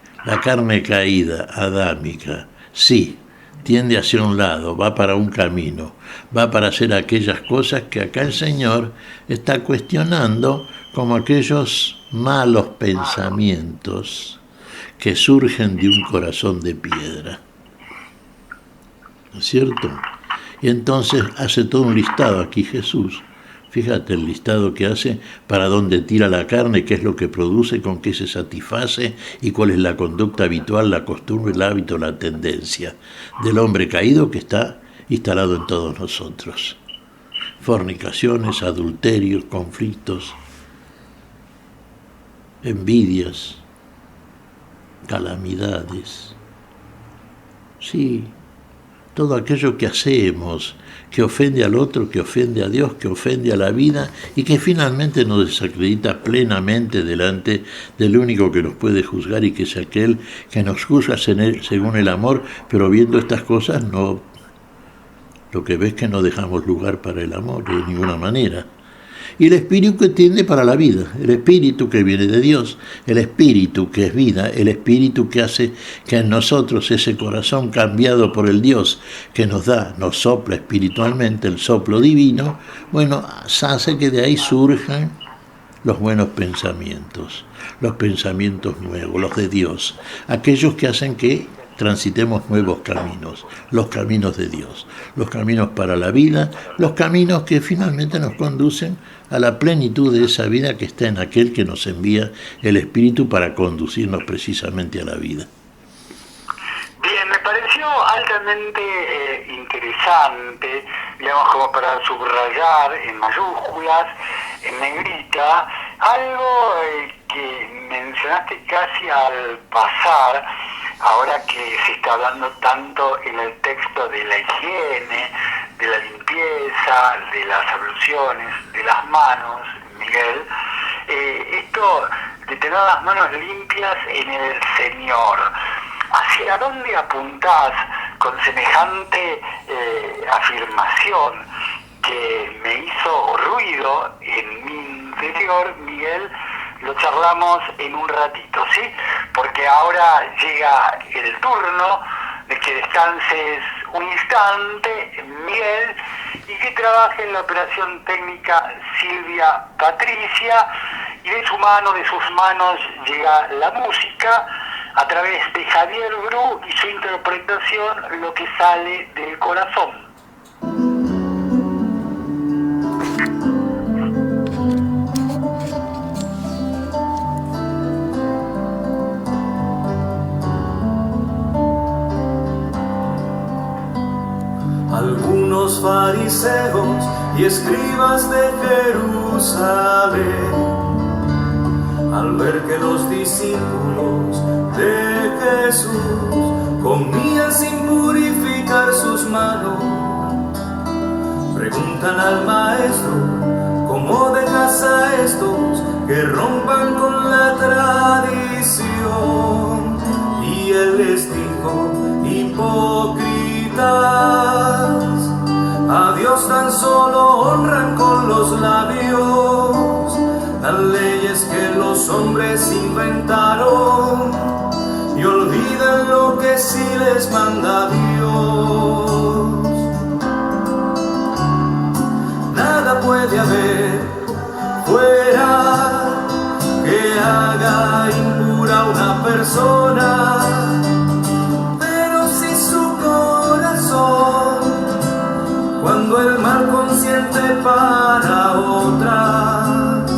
Speaker 3: caída, adámica, sí, tiende hacia un lado, va para un camino, va para hacer aquellas cosas que acá el Señor está cuestionando como aquellos malos pensamientos que surgen de un corazón de piedra. ¿No es cierto? Y entonces hace todo un listado aquí Jesús. Fíjate el listado que hace, para dónde tira la carne, qué es lo que produce, con qué se satisface y cuál es la conducta habitual, la costumbre, el hábito, la tendencia del hombre caído que está instalado en todos nosotros. Fornicaciones, adulterios, conflictos, envidias, calamidades. Sí, todo aquello que hacemos, que ofende al otro, que ofende a Dios, que ofende a la vida y que finalmente nos desacredita plenamente delante del único que nos puede juzgar y que es aquel que nos juzga según el amor, pero viendo estas cosas no, lo que ves que no dejamos lugar para el amor de ninguna manera. Y el espíritu que tiende para la vida, el espíritu que viene de Dios, el espíritu que es vida, el espíritu que hace que en nosotros ese corazón cambiado por el Dios que nos da, nos sopla espiritualmente, el soplo divino, bueno, hace que de ahí surjan los buenos pensamientos, los pensamientos nuevos, los de Dios, aquellos que hacen que transitemos nuevos caminos, los caminos de Dios, los caminos para la vida, los caminos que finalmente nos conducen a la plenitud de esa vida que está en aquel que nos envía el Espíritu para conducirnos precisamente a la vida.
Speaker 2: Bien, me pareció altamente interesante, digamos, como para subrayar en mayúsculas, en negrita, algo que mencionaste casi al pasar, ahora que se está hablando tanto en el texto de la higiene, de la limpieza, de las abluciones, de las manos, Miguel, esto de tener las manos limpias en el Señor. ¿Hacia dónde apuntás con semejante afirmación que me hizo ruido en mi interior, Miguel? Lo charlamos en un ratito, ¿sí? Porque ahora llega el turno de que descanses un instante, Miguel, y que trabaje en la operación técnica Silvia Patricia, y de su mano, de sus manos, llega la música a través de Javier Bru y su interpretación, Lo que sale del corazón.
Speaker 4: Algunos fariseos y escribas de Jerusalén, al ver que los discípulos de Jesús comían sin purificar sus manos, preguntan al maestro: ¿cómo dejas a estos que rompan con la tradición? Y él les dijo: hipócritas, a Dios tan solo honran con los labios, las leyes que los hombres inventaron, y olvidan lo que sí les manda Dios. Nada puede haber fuera que haga impura una persona, cuando el mal consiente para otras,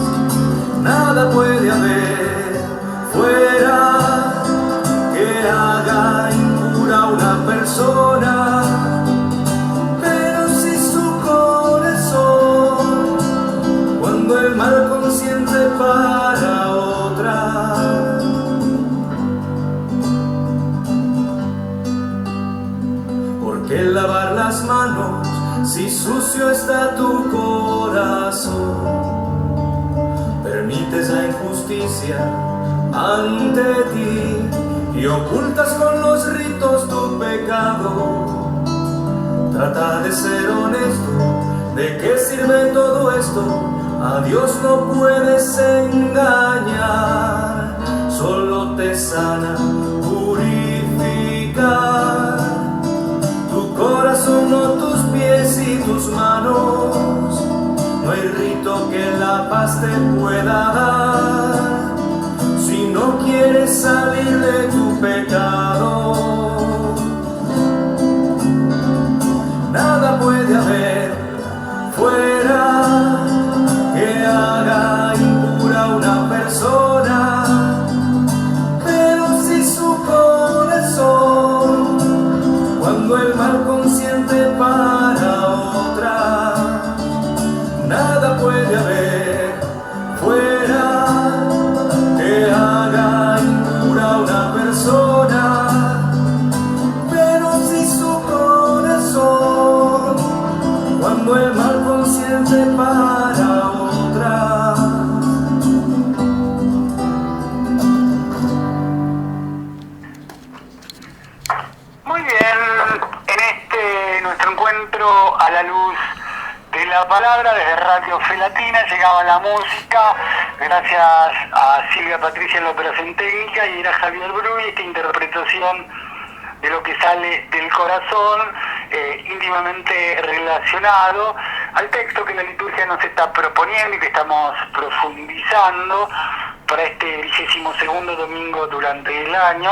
Speaker 4: nada puede haber fuera que haga impura una persona, pero si su corazón, cuando el mal consiente para otras. ¿Por qué lavar las manos si sucio está tu corazón? Permites la injusticia ante ti y ocultas con los ritos tu pecado. Trata de ser honesto, ¿de qué sirve todo esto? A Dios no puedes engañar, solo te sana purificar tu corazón, no tus pies y tus manos. No hay rito que la paz te pueda dar. Si no quieres salir de tu pecado, nada puede haber fuera que haga impura una persona. Pero si su corazón, cuando el mal consiente para otra, nada puede haber fuera que haga impura una persona. Pero si su corazón, cuando el mal consiente para otra.
Speaker 2: Muy bien, en este nuestro encuentro a la luz de la palabra desde Radio Fe Latina llegaba la música, gracias a Silvia Patricia en la operación técnica y era Javier Bruy, esta interpretación de lo que sale del corazón, íntimamente relacionado al texto que la liturgia nos está proponiendo y que estamos profundizando para este 22º domingo durante el año.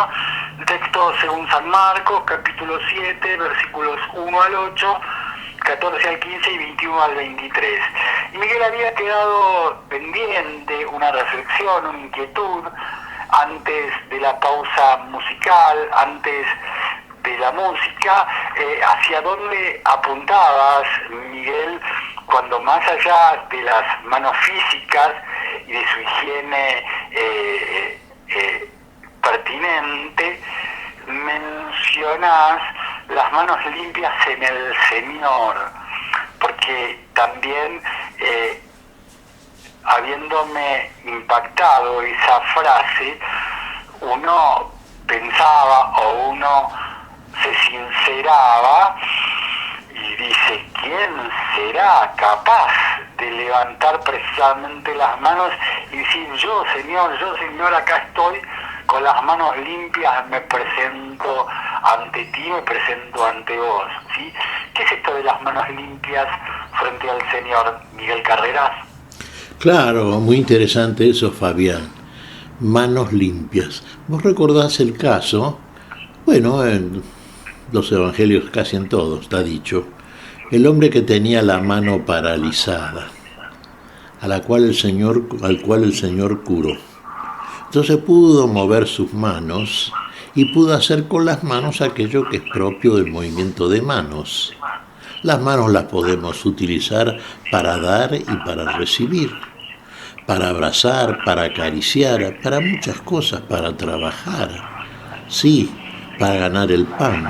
Speaker 2: El texto según San Marcos, capítulo 7, versículos 1 al 8, 14 al 15 y 21 al 23. Y Miguel había quedado pendiente una reflexión, una inquietud, antes de la pausa musical, antes de la música, hacia dónde apuntabas, Miguel, cuando más allá de las manos físicas y de su higiene pertinente, mencionás las manos limpias en el Señor, porque también habiéndome impactado esa frase, uno pensaba o uno se sinceraba y dice, ¿quién será capaz de levantar precisamente las manos y decir, yo Señor, acá estoy con las manos limpias, me presento ante ti, me presento ante vos, ¿sí? ¿Qué es esto de las manos limpias frente al Señor, Miguel Carreras?
Speaker 3: Claro, muy interesante eso, Fabián. Manos limpias. ¿Vos recordás el caso? Bueno, en los evangelios casi en todos está dicho. El hombre que tenía la mano paralizada, al cual el Señor curó. Entonces pudo mover sus manos y pudo hacer con las manos aquello que es propio del movimiento de manos. Las manos las podemos utilizar para dar y para recibir, para abrazar, para acariciar, para muchas cosas, para trabajar, sí, para ganar el pan.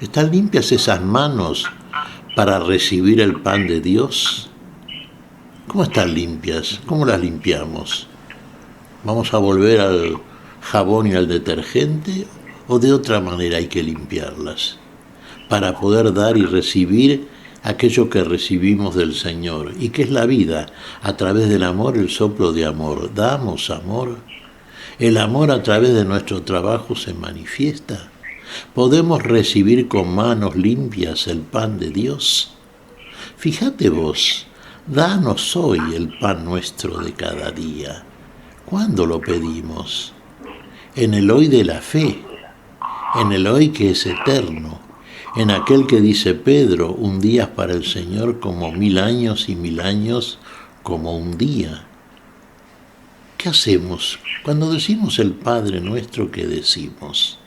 Speaker 3: ¿Están limpias esas manos para recibir el pan de Dios? ¿Cómo están limpias? ¿Cómo las limpiamos? ¿Vamos a volver al jabón y al detergente? ¿O de otra manera hay que limpiarlas? Para poder dar y recibir aquello que recibimos del Señor, y que es la vida, a través del amor, el soplo de amor. ¿Damos amor? ¿El amor a través de nuestro trabajo se manifiesta? ¿Podemos recibir con manos limpias el pan de Dios? Fíjate vos, danos hoy el pan nuestro de cada día. ¿Cuándo lo pedimos? En el hoy de la fe, en el hoy que es eterno, en aquel que dice Pedro, un día es para el Señor como 1000 años y 1000 años como un día. ¿Qué hacemos? Cuando decimos el Padre nuestro, ¿qué decimos?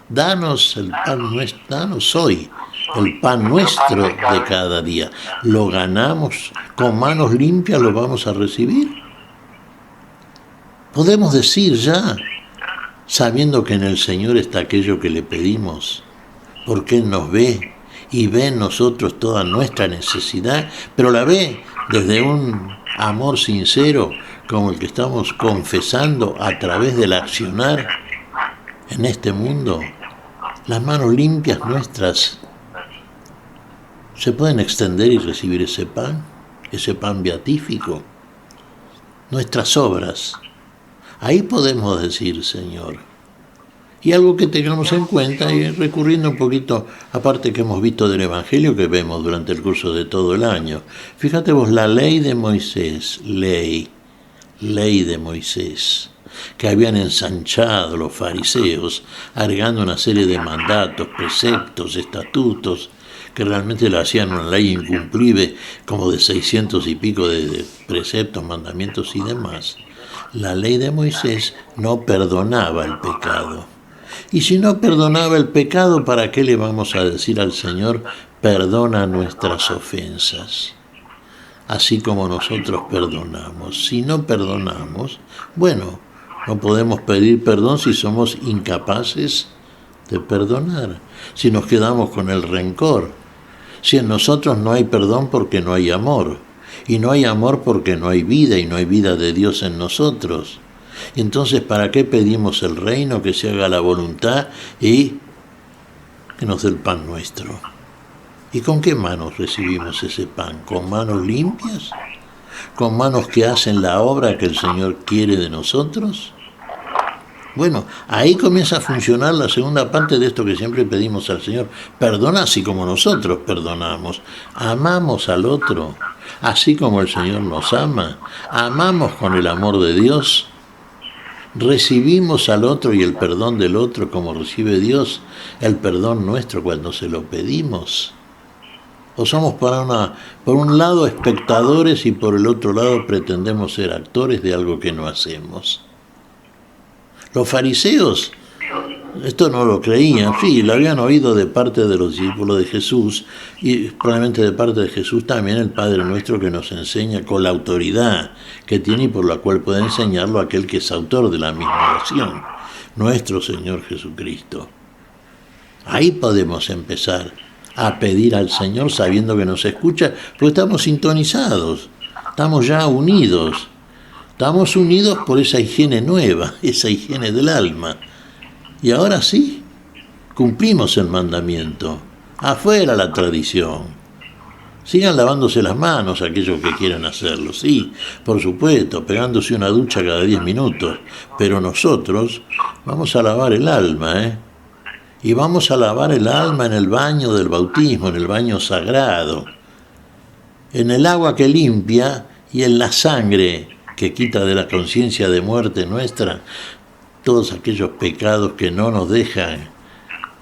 Speaker 3: Danos el pan nuestro, danos hoy el pan nuestro de cada día. ¿Lo ganamos con manos limpias? ¿Lo vamos a recibir? Podemos decir ya, sabiendo que en el Señor está aquello que le pedimos, porque Él nos ve y ve en nosotros toda nuestra necesidad, pero la ve desde un amor sincero como el que estamos confesando a través del accionar en este mundo. Las manos limpias nuestras se pueden extender y recibir ese pan beatífico. Nuestras obras, ahí podemos decir, Señor, Y algo que tengamos en cuenta, y recurriendo un poquito, aparte que hemos visto del Evangelio que vemos durante el curso de todo el año. Fíjate vos, la ley de Moisés, ley de Moisés, que habían ensanchado los fariseos, agregando una serie de mandatos, preceptos, estatutos, que realmente la hacían una ley incumplible, como de 600 y pico de preceptos, mandamientos y demás. La ley de Moisés no perdonaba el pecado. Y si no perdonaba el pecado, ¿para qué le vamos a decir al Señor, perdona nuestras ofensas? Así como nosotros perdonamos. Si no perdonamos, bueno, no podemos pedir perdón si somos incapaces de perdonar, si nos quedamos con el rencor, si en nosotros no hay perdón porque no hay amor, y no hay amor porque no hay vida, y no hay vida de Dios en nosotros. Entonces, ¿para qué pedimos el reino, que se haga la voluntad y que nos dé el pan nuestro? ¿Y con qué manos recibimos ese pan? ¿Con manos limpias? ¿Con manos que hacen la obra que el Señor quiere de nosotros? Bueno, ahí comienza a funcionar la segunda parte de esto que siempre pedimos al Señor. Perdona así como nosotros perdonamos. Amamos al otro, así como el Señor nos ama. Amamos con el amor de Dios. Recibimos al otro y el perdón del otro como recibe Dios el perdón nuestro cuando se lo pedimos. O somos por un lado espectadores y por el otro lado pretendemos ser actores de algo que no hacemos. Los fariseos esto no lo creían, sí, lo habían oído de parte de los discípulos de Jesús y probablemente de parte de Jesús también el Padre Nuestro, que nos enseña con la autoridad que tiene y por la cual puede enseñarlo aquel que es autor de la misma oración, nuestro Señor Jesucristo. Ahí podemos empezar a pedir al Señor sabiendo que nos escucha, porque estamos sintonizados, estamos ya unidos. Estamos unidos por esa higiene nueva, esa higiene del alma. Y ahora sí, cumplimos el mandamiento. Afuera la tradición. Sigan lavándose las manos aquellos que quieran hacerlo. Sí, por supuesto, pegándose una ducha cada 10 minutos. Pero nosotros vamos a lavar el alma, Y vamos a lavar el alma en el baño del bautismo, en el baño sagrado. En el agua que limpia y en la sangre que quita de la conciencia de muerte nuestra todos aquellos pecados que no nos dejan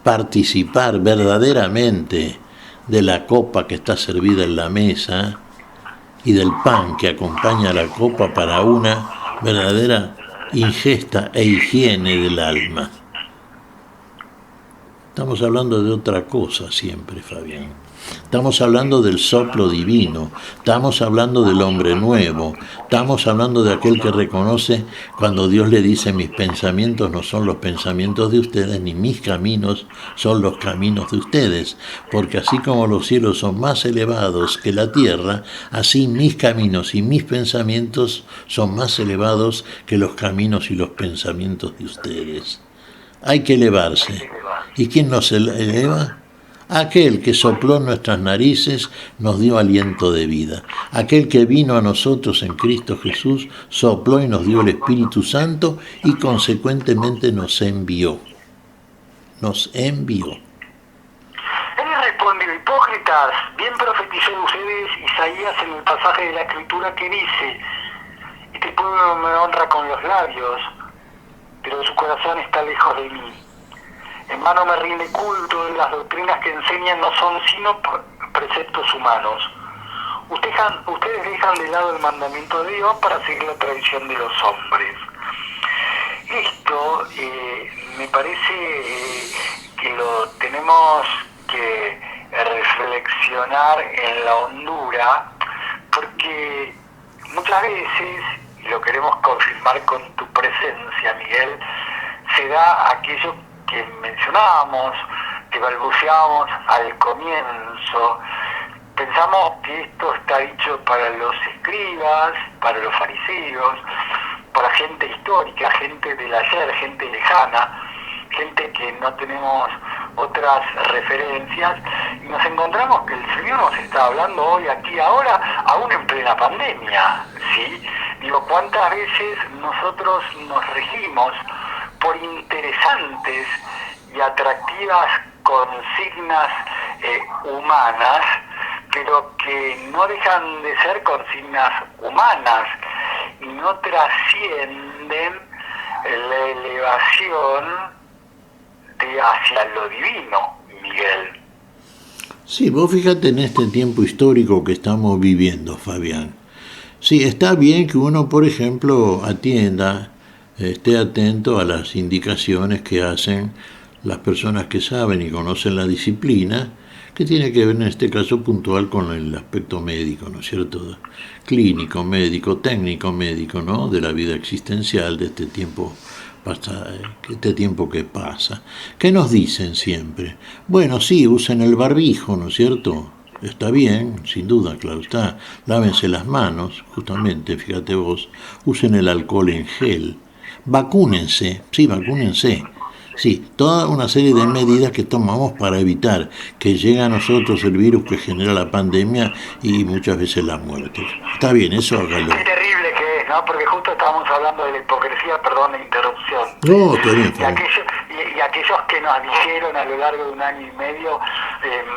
Speaker 3: participar verdaderamente de la copa que está servida en la mesa y del pan que acompaña a la copa para una verdadera ingesta e higiene del alma. Estamos hablando de otra cosa siempre, Fabián. Estamos hablando del soplo divino, estamos hablando del hombre nuevo, estamos hablando de aquel que reconoce cuando Dios le dice: mis pensamientos no son los pensamientos de ustedes, ni mis caminos son los caminos de ustedes, porque así como los cielos son más elevados que la tierra, así mis caminos y mis pensamientos son más elevados que los caminos y los pensamientos de ustedes. Hay que elevarse. ¿Y quién nos eleva? Aquel que sopló en nuestras narices nos dio aliento de vida. Aquel que vino a nosotros en Cristo Jesús sopló y nos dio el Espíritu Santo y consecuentemente nos envió. Nos envió.
Speaker 2: Él respondió: hipócritas, bien profetizó de ustedes Isaías en el pasaje de la Escritura que dice: este pueblo me honra con los labios, pero su corazón está lejos de mí. En vano me rinde culto, las doctrinas que enseñan no son sino preceptos humanos. Ustedes dejan de lado el mandamiento de Dios para seguir la tradición de los hombres. Esto me parece que lo tenemos que reflexionar en la hondura, porque muchas veces, y lo queremos confirmar con tu presencia, Miguel, se da aquello que mencionábamos, que balbuceábamos al comienzo. Pensamos que esto está dicho para los escribas, para los fariseos, para gente histórica, gente del ayer, gente lejana, gente que no tenemos otras referencias, y nos encontramos que el Señor nos está hablando hoy, aquí, ahora, aún en plena pandemia, ¿sí? Digo, ¿cuántas veces nosotros nos regimos por interesantes y atractivas consignas humanas, pero que no dejan de ser consignas humanas y no trascienden la elevación hacia lo divino, Miguel.
Speaker 3: Sí, vos fíjate en este tiempo histórico que estamos viviendo, Fabián. Sí, está bien que uno, por ejemplo, atienda, esté atento a las indicaciones que hacen las personas que saben y conocen la disciplina, que tiene que ver en este caso puntual con el aspecto médico, ¿no es cierto? Clínico, médico, técnico, médico, ¿no? De la vida existencial de este tiempo que pasa. ¿Qué nos dicen siempre? Bueno, sí, usen el barbijo, ¿no es cierto? Está bien, sin duda, claro está. Lávense las manos, justamente, fíjate vos. Usen el alcohol en gel. Vacúnense, sí, vacúnense. Sí, toda una serie de medidas que tomamos para evitar que llegue a nosotros el virus que genera la pandemia y muchas veces la muerte. Está bien, eso hágalo.
Speaker 2: Qué terrible que es, ¿no? Porque justo estábamos hablando de la hipocresía, perdón la interrupción.
Speaker 3: No, está bien.
Speaker 2: Y aquellos que nos dijeron a lo largo de un año y medio,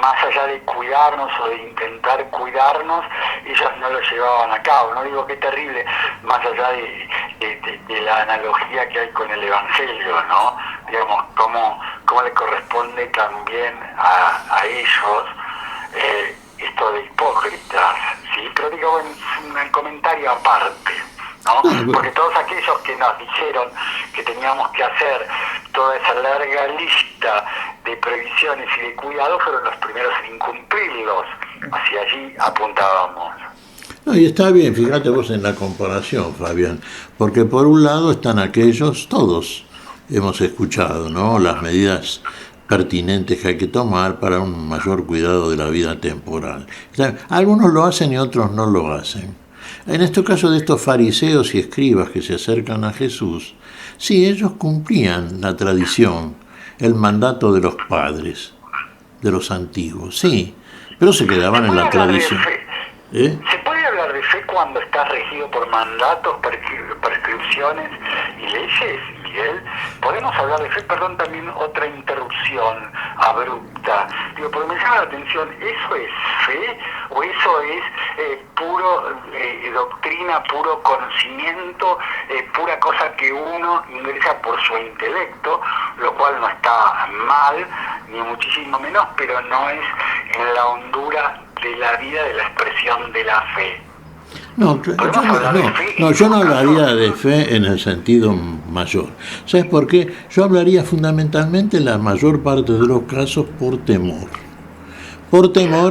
Speaker 2: más allá de cuidarnos o de intentar cuidarnos, ellos no lo llevaban a cabo. No digo qué terrible, más allá de la analogía que hay con el Evangelio, ¿no? Digamos, cómo le corresponde también a ellos esto de hipócritas, ¿sí? Pero digo, en comentario aparte, ¿no? Porque todos aquellos que nos dijeron que teníamos que hacer toda esa larga lista de previsiones y de cuidados fueron los primeros en incumplirlos. Hacia allí apuntábamos.
Speaker 3: No, y está bien, fíjate vos en la comparación, Fabián, porque por un lado están aquellos, todos hemos escuchado, ¿no?, las medidas pertinentes que hay que tomar para un mayor cuidado de la vida temporal. Algunos lo hacen y otros no lo hacen. En este caso de estos fariseos y escribas que se acercan a Jesús, sí, ellos cumplían la tradición, el mandato de los padres, de los antiguos, sí, pero se quedaban en la tradición.
Speaker 2: ¿Se puede hablar de fe cuando está regido por mandatos, prescripciones y leyes, Miguel? ¿Podemos hablar de fe? Perdón, también otra interrupción abrupta. Digo, porque me llama la atención, ¿eso es fe o eso es puro doctrina, puro conocimiento, pura cosa que uno ingresa por su intelecto, lo cual no está mal, ni muchísimo menos, pero no es en la hondura de la vida, de la expresión de la fe?
Speaker 3: Yo no hablaría de fe en el sentido mayor. ¿Sabes por qué? Yo hablaría fundamentalmente en la mayor parte de los casos por temor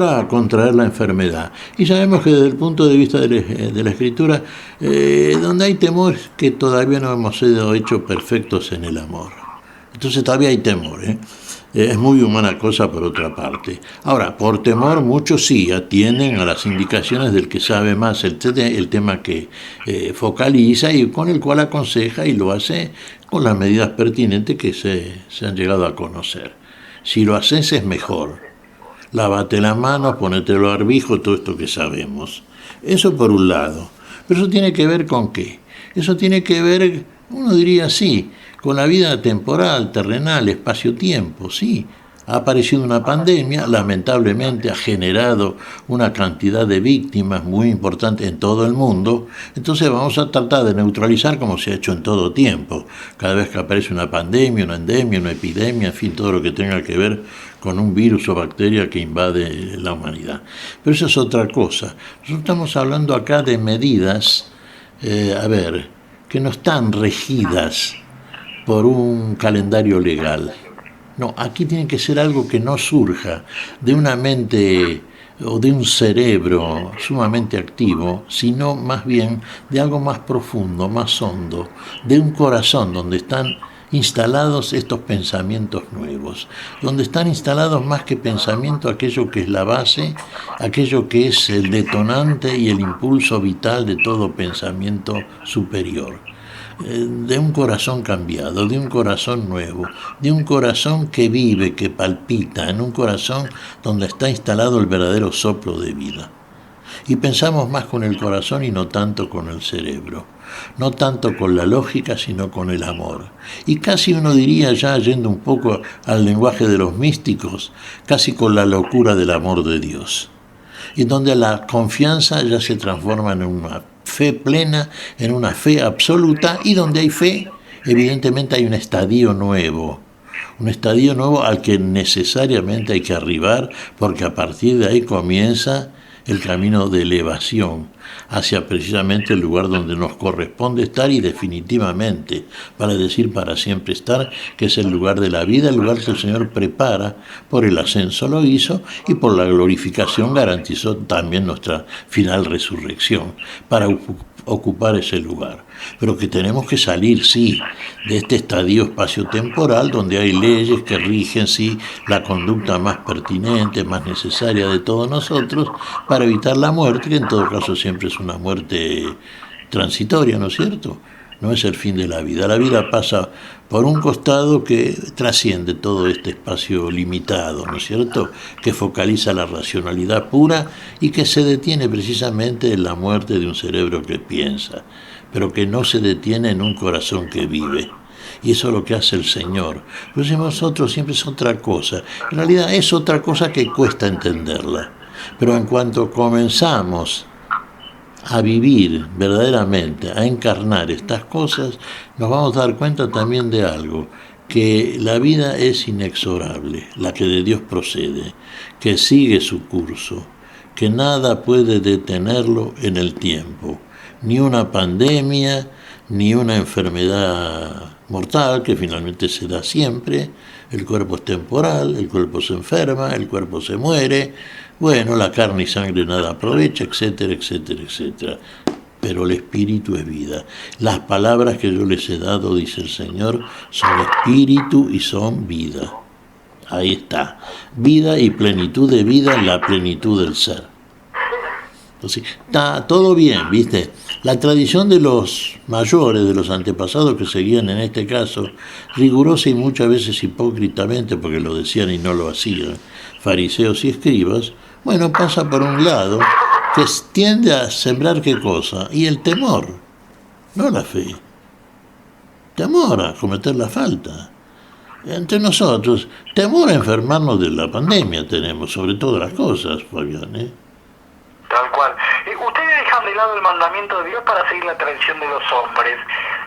Speaker 3: a contraer la enfermedad. Y sabemos que desde el punto de vista de la Escritura, donde hay temor es que todavía no hemos sido hechos perfectos en el amor. Entonces todavía hay temor, es muy humana cosa por otra parte. Ahora, por temor muchos sí atienden a las indicaciones del que sabe más el tema que focaliza y con el cual aconseja y lo hace con las medidas pertinentes que se han llegado a conocer. Si lo haces es mejor. Lávate las manos, ponete el barbijo, todo esto que sabemos. Eso por un lado. Pero eso tiene que ver con ¿qué? Eso tiene que ver, uno diría así, con la vida temporal, terrenal, espacio-tiempo, sí. Ha aparecido una pandemia, lamentablemente ha generado una cantidad de víctimas muy importante en todo el mundo, entonces vamos a tratar de neutralizar como se ha hecho en todo tiempo. Cada vez que aparece una pandemia, una endemia, una epidemia, en fin, todo lo que tenga que ver con un virus o bacteria que invade la humanidad. Pero eso es otra cosa. Nosotros estamos hablando acá de medidas, que no están regidas por un calendario legal. No, aquí tiene que ser algo que no surja de una mente o de un cerebro sumamente activo, sino más bien de algo más profundo, más hondo, de un corazón donde están instalados estos pensamientos nuevos, donde están instalados más que pensamiento aquello que es la base, aquello que es el detonante y el impulso vital de todo pensamiento superior. De un corazón cambiado, de un corazón nuevo, de un corazón que vive, que palpita, en un corazón donde está instalado el verdadero soplo de vida. Y pensamos más con el corazón y no tanto con el cerebro. no tanto con la lógica, sino con el amor. Y casi uno diría, ya yendo un poco al lenguaje de los místicos, casi con la locura del amor de Dios. Y donde la confianza ya se transforma en una fe plena, en una fe absoluta, y donde hay fe, evidentemente hay un estadio nuevo al que necesariamente hay que arribar, porque a partir de ahí comienza el camino de elevación hacia precisamente el lugar donde nos corresponde estar, y definitivamente, para decir para siempre estar, que es el lugar de la vida, el lugar que el Señor prepara, por el ascenso lo hizo, y por la glorificación garantizó también nuestra final resurrección, para ocupar ese lugar. Pero que tenemos que salir, sí, de este estadio espacio-temporal donde hay leyes que rigen, sí, la conducta más pertinente, más necesaria de todos nosotros, para evitar la muerte, que en todo caso siempre es una muerte transitoria, ¿no es cierto? No es el fin de la vida. La vida pasa por un costado que trasciende todo este espacio limitado, ¿no es cierto?, que focaliza la racionalidad pura y que se detiene precisamente en la muerte de un cerebro que piensa, pero que no se detiene en un corazón que vive. Y eso es lo que hace el Señor. Pero si nosotros siempre es otra cosa. En realidad es otra cosa que cuesta entenderla. Pero en cuanto comenzamos a vivir verdaderamente, a encarnar estas cosas, nos vamos a dar cuenta también de algo, que la vida es inexorable, la que de Dios procede, que sigue su curso, que nada puede detenerlo en el tiempo, ni una pandemia, ni una enfermedad mortal, que finalmente se da siempre. El cuerpo es temporal, el cuerpo se enferma, el cuerpo se muere, bueno, la carne y sangre nada aprovecha, etcétera, etcétera, etcétera. Pero el espíritu es vida. Las palabras que yo les he dado, dice el Señor, son espíritu y son vida. Ahí está. Vida y plenitud de vida en la plenitud del ser. Entonces, está todo bien, ¿viste? La tradición de los mayores, de los antepasados que seguían en este caso, rigurosa y muchas veces hipócritamente, porque lo decían y no lo hacían, fariseos y escribas, bueno, pasa por un lado que tiende a sembrar ¿qué cosa? Y el temor, no la fe. Temor a cometer la falta. Entre nosotros, temor a enfermarnos de la pandemia tenemos, sobre todas las cosas, Fabián, ¿eh?
Speaker 2: Tal cual. Ustedes dejan de lado el mandamiento de Dios para seguir la tradición de los hombres.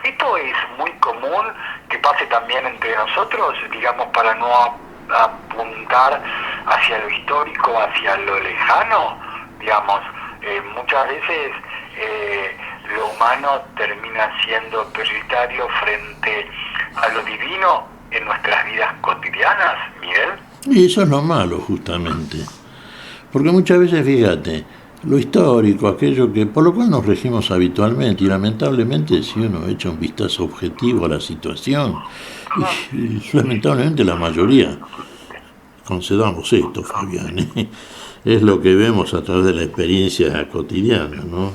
Speaker 2: Esto es muy común que pase también entre nosotros, digamos, para no apuntar hacia lo histórico, hacia lo lejano, digamos. Muchas veces lo humano termina siendo prioritario frente a lo divino en nuestras vidas cotidianas, Miguel.
Speaker 3: Y eso es lo malo, justamente. Porque muchas veces, fíjate, lo histórico, aquello que por lo cual nos regimos habitualmente, y lamentablemente si uno echa un vistazo objetivo a la situación, y lamentablemente la mayoría, concedamos esto, Fabián, es lo que vemos a través de la experiencia cotidiana, ¿no?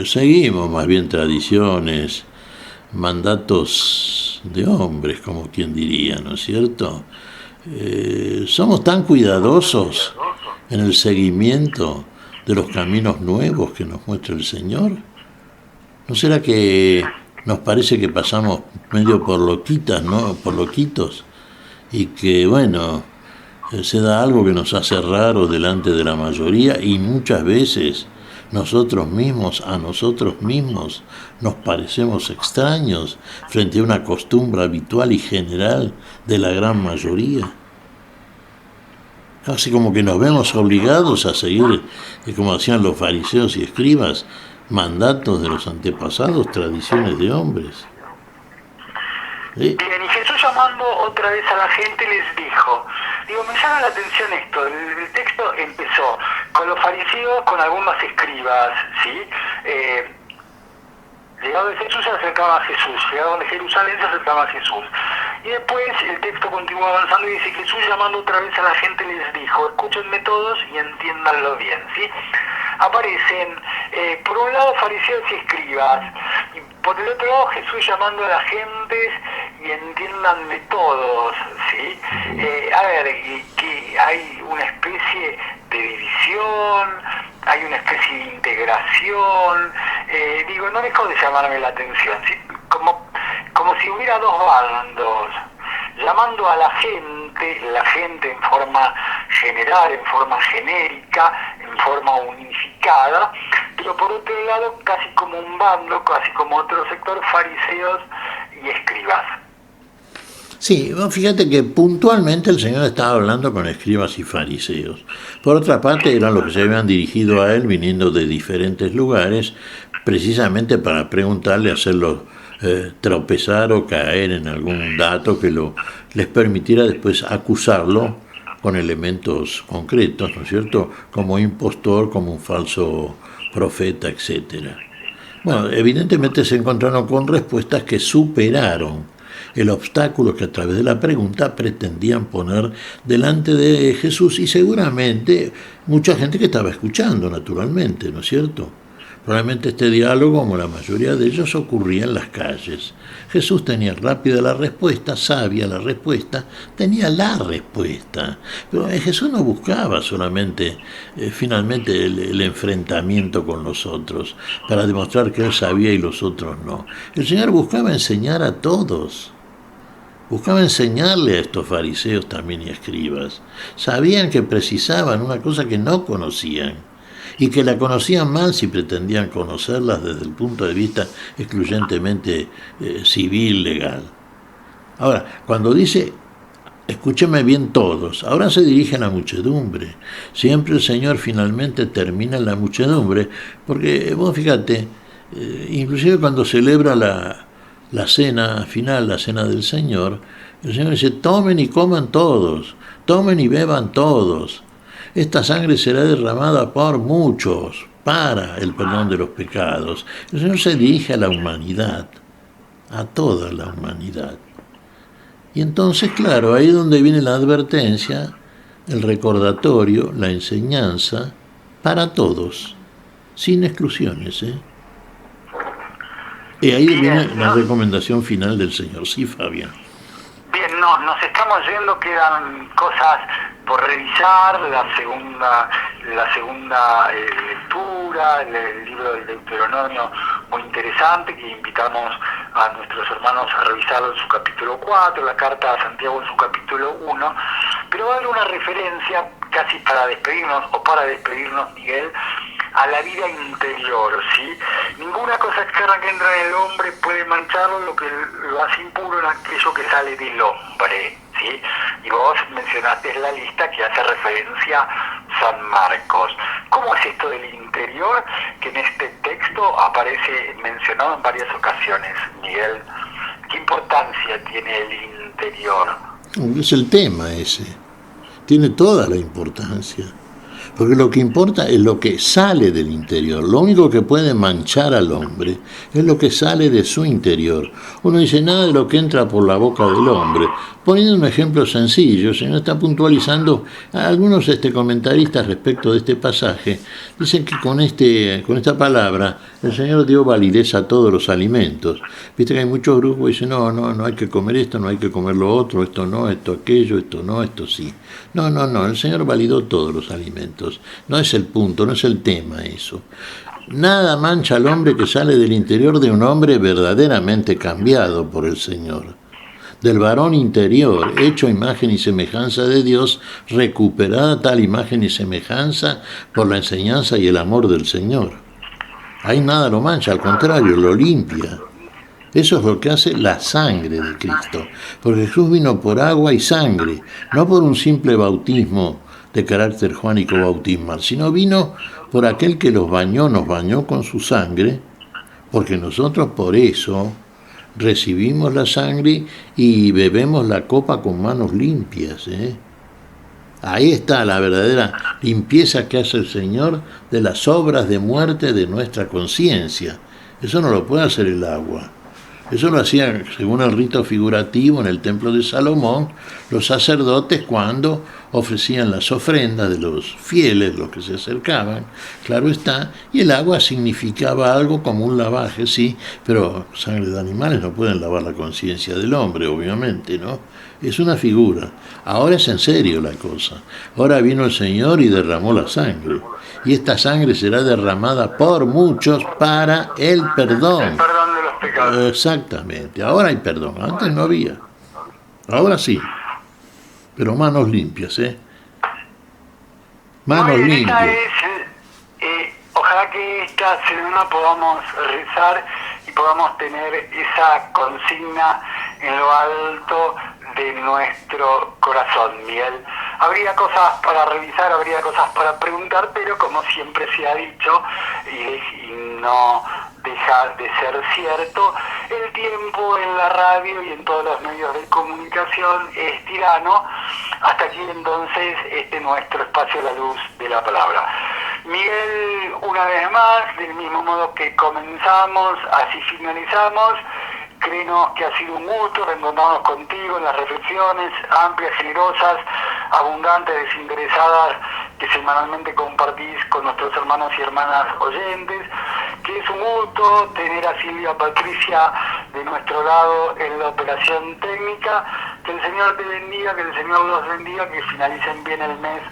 Speaker 3: Seguimos más bien tradiciones, mandatos de hombres, como quien diría, ¿no es cierto? Somos tan cuidadosos en el seguimiento de los caminos nuevos que nos muestra el Señor. ¿No será que nos parece que pasamos medio por loquitas, ¿no? Por loquitos, y que, bueno, se da algo que nos hace raro delante de la mayoría, y muchas veces nosotros mismos, a nosotros mismos, nos parecemos extraños frente a una costumbre habitual y general de la gran mayoría? Casi como que nos vemos obligados a seguir, como hacían los fariseos y escribas, mandatos de los antepasados, tradiciones de hombres. ¿Sí?
Speaker 2: Bien, y Jesús, llamando otra vez a la gente, les dijo, me llama la atención esto, el texto empezó con los fariseos, con algunos escribas, ¿sí? Llegado de Jesús se acercaba a Jesús, llegado de Jerusalén se acercaba a Jesús. Y después el texto continúa avanzando y dice, Jesús llamando otra vez a la gente les dijo, escúchenme todos y entiéndanlo bien, ¿sí? Aparecen, por un lado, fariseos y escribas, y por el otro lado Jesús llamando a la gente y entiéndanle todos, ¿sí? Que hay una especie de división, hay una especie de integración, digo, no dejó de llamarme la atención, ¿sí? Como si hubiera dos bandos, llamando a la gente en forma general, en forma genérica, en forma unificada, pero por otro lado casi como un bando, casi como otro sector, fariseos y escribas.
Speaker 3: Sí, fíjate que puntualmente el Señor estaba hablando con escribas y fariseos. Por otra parte, eran los que se habían dirigido a Él viniendo de diferentes lugares, precisamente para preguntarle, hacerlo tropezar o caer en algún dato que les permitiera después acusarlo con elementos concretos, ¿no es cierto?, como impostor, como un falso profeta, etcétera. Bueno, evidentemente se encontraron con respuestas que superaron el obstáculo que a través de la pregunta pretendían poner delante de Jesús, y seguramente mucha gente que estaba escuchando, naturalmente, ¿no es cierto? Probablemente este diálogo, como la mayoría de ellos, ocurría en las calles. Jesús tenía rápida la respuesta, sabia la respuesta, tenía la respuesta. Pero Jesús no buscaba solamente, finalmente, el enfrentamiento con los otros, para demostrar que Él sabía y los otros no. El Señor buscaba enseñar a todos. Buscaba enseñarle a estos fariseos también y escribas. Sabían que precisaban una cosa que no conocían, y que la conocían mal si pretendían conocerlas desde el punto de vista excluyentemente civil, legal. Ahora, cuando dice, escúcheme bien todos, ahora se dirige a la muchedumbre. Siempre el Señor finalmente termina en la muchedumbre, porque vos fíjate, inclusive cuando celebra la cena final, la cena del Señor, el Señor dice, tomen y coman todos, tomen y beban todos. Esta sangre será derramada por muchos para el perdón de los pecados. El Señor se dirige a la humanidad, a toda la humanidad. Y entonces, claro, ahí es donde viene la advertencia, el recordatorio, la enseñanza, para todos, sin exclusiones, Y ahí viene la recomendación final del Señor. Sí, Fabián.
Speaker 2: Bien, nos estamos yendo, quedan cosas por revisar, la segunda lectura, el libro del Deuteronomio, muy interesante, que invitamos a nuestros hermanos a revisarlo en su capítulo 4, la carta a Santiago en su capítulo 1, pero va a haber una referencia casi para despedirnos, Miguel, a la vida interior, ¿sí? Ninguna cosa externa que entra en el hombre puede mancharlo, lo que lo hace impuro en aquello que sale del hombre, ¿sí? Y vos mencionaste la lista que hace referencia a San Marcos. ¿Cómo es esto del interior que en este texto aparece mencionado en varias ocasiones, Miguel? ¿Qué importancia tiene el interior?
Speaker 3: Es el tema ese. Tiene toda la importancia. Porque lo que importa es lo que sale del interior. Lo único que puede manchar al hombre es lo que sale de su interior. Uno dice, nada de lo que entra por la boca del hombre. Poniendo un ejemplo sencillo, el Señor está puntualizando a algunos comentaristas respecto de este pasaje. Dicen que con esta palabra el Señor dio validez a todos los alimentos. Viste que hay muchos grupos que dicen, no hay que comer esto, no hay que comer lo otro, esto no, esto aquello, esto no, esto sí. No, el Señor validó todos los alimentos. No es el punto, no es el tema eso. Nada mancha al hombre que sale del interior de un hombre verdaderamente cambiado por el Señor. Del varón interior, hecho a imagen y semejanza de Dios, recuperada tal imagen y semejanza por la enseñanza y el amor del Señor. Ahí nada lo mancha, al contrario, lo limpia. Eso es lo que hace la sangre de Cristo. Porque Jesús vino por agua y sangre, no por un simple bautismo de carácter juánico bautismal, sino vino por aquel que nos bañó con su sangre, porque nosotros por eso recibimos la sangre y bebemos la copa con manos limpias. Ahí está la verdadera limpieza que hace el Señor de las obras de muerte de nuestra conciencia. Eso no lo puede hacer el agua. Eso lo hacían, según el rito figurativo, en el templo de Salomón, los sacerdotes cuando ofrecían las ofrendas de los fieles, los que se acercaban, claro está, y el agua significaba algo como un lavaje, sí, pero sangre de animales no pueden lavar la conciencia del hombre, obviamente, ¿no? Es una figura. Ahora es en serio la cosa. Ahora vino el Señor y derramó la sangre. Y esta sangre será derramada por muchos para el perdón.
Speaker 2: El perdón de los pecados.
Speaker 3: Exactamente. Ahora hay perdón. Antes no había. Ahora sí. Pero manos limpias, ¿eh? Manos limpias.
Speaker 2: Ojalá que esta semana podamos rezar y podamos tener esa consigna en lo alto de nuestro corazón, Miguel. Habría cosas para revisar, habría cosas para preguntar, pero como siempre se ha dicho, y no deja de ser cierto, el tiempo en la radio y en todos los medios de comunicación es tirano. Hasta aquí entonces nuestro espacio La Luz de la Palabra. Miguel, una vez más, del mismo modo que comenzamos, así finalizamos. Créenos que ha sido un gusto reencontrarnos contigo en las reflexiones amplias, generosas, abundantes, desinteresadas que semanalmente compartís con nuestros hermanos y hermanas oyentes. Que es un gusto tener a Silvia Patricia de nuestro lado en la operación técnica. Que el Señor te bendiga, que el Señor los bendiga, que finalicen bien el mes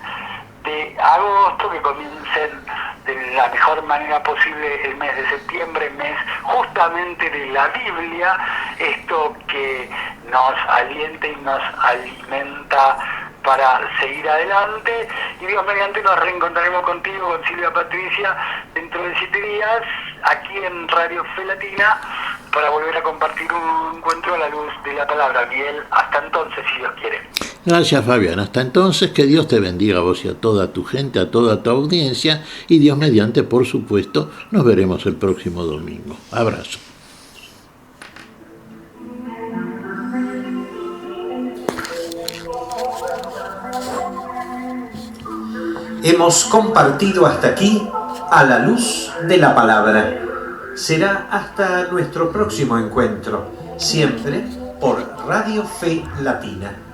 Speaker 2: de agosto, que comiencen de la mejor manera posible el mes de septiembre, mes justamente de la Biblia, esto que nos alienta y nos alimenta para seguir adelante. Y Dios mediante nos reencontraremos contigo, con Silvia Patricia, dentro de 7 días, aquí en Radio Fe Latina, para volver a compartir un encuentro a la luz de la palabra. Miguel, hasta entonces, si Dios quiere.
Speaker 3: Gracias, Fabián. Hasta entonces, que Dios te bendiga a vos y a toda tu gente, a toda tu audiencia, y Dios mediante, por supuesto, nos veremos el próximo domingo. Abrazo.
Speaker 1: Hemos compartido hasta aquí a la luz de la palabra. Será hasta nuestro próximo encuentro, siempre por Radio Fe Latina.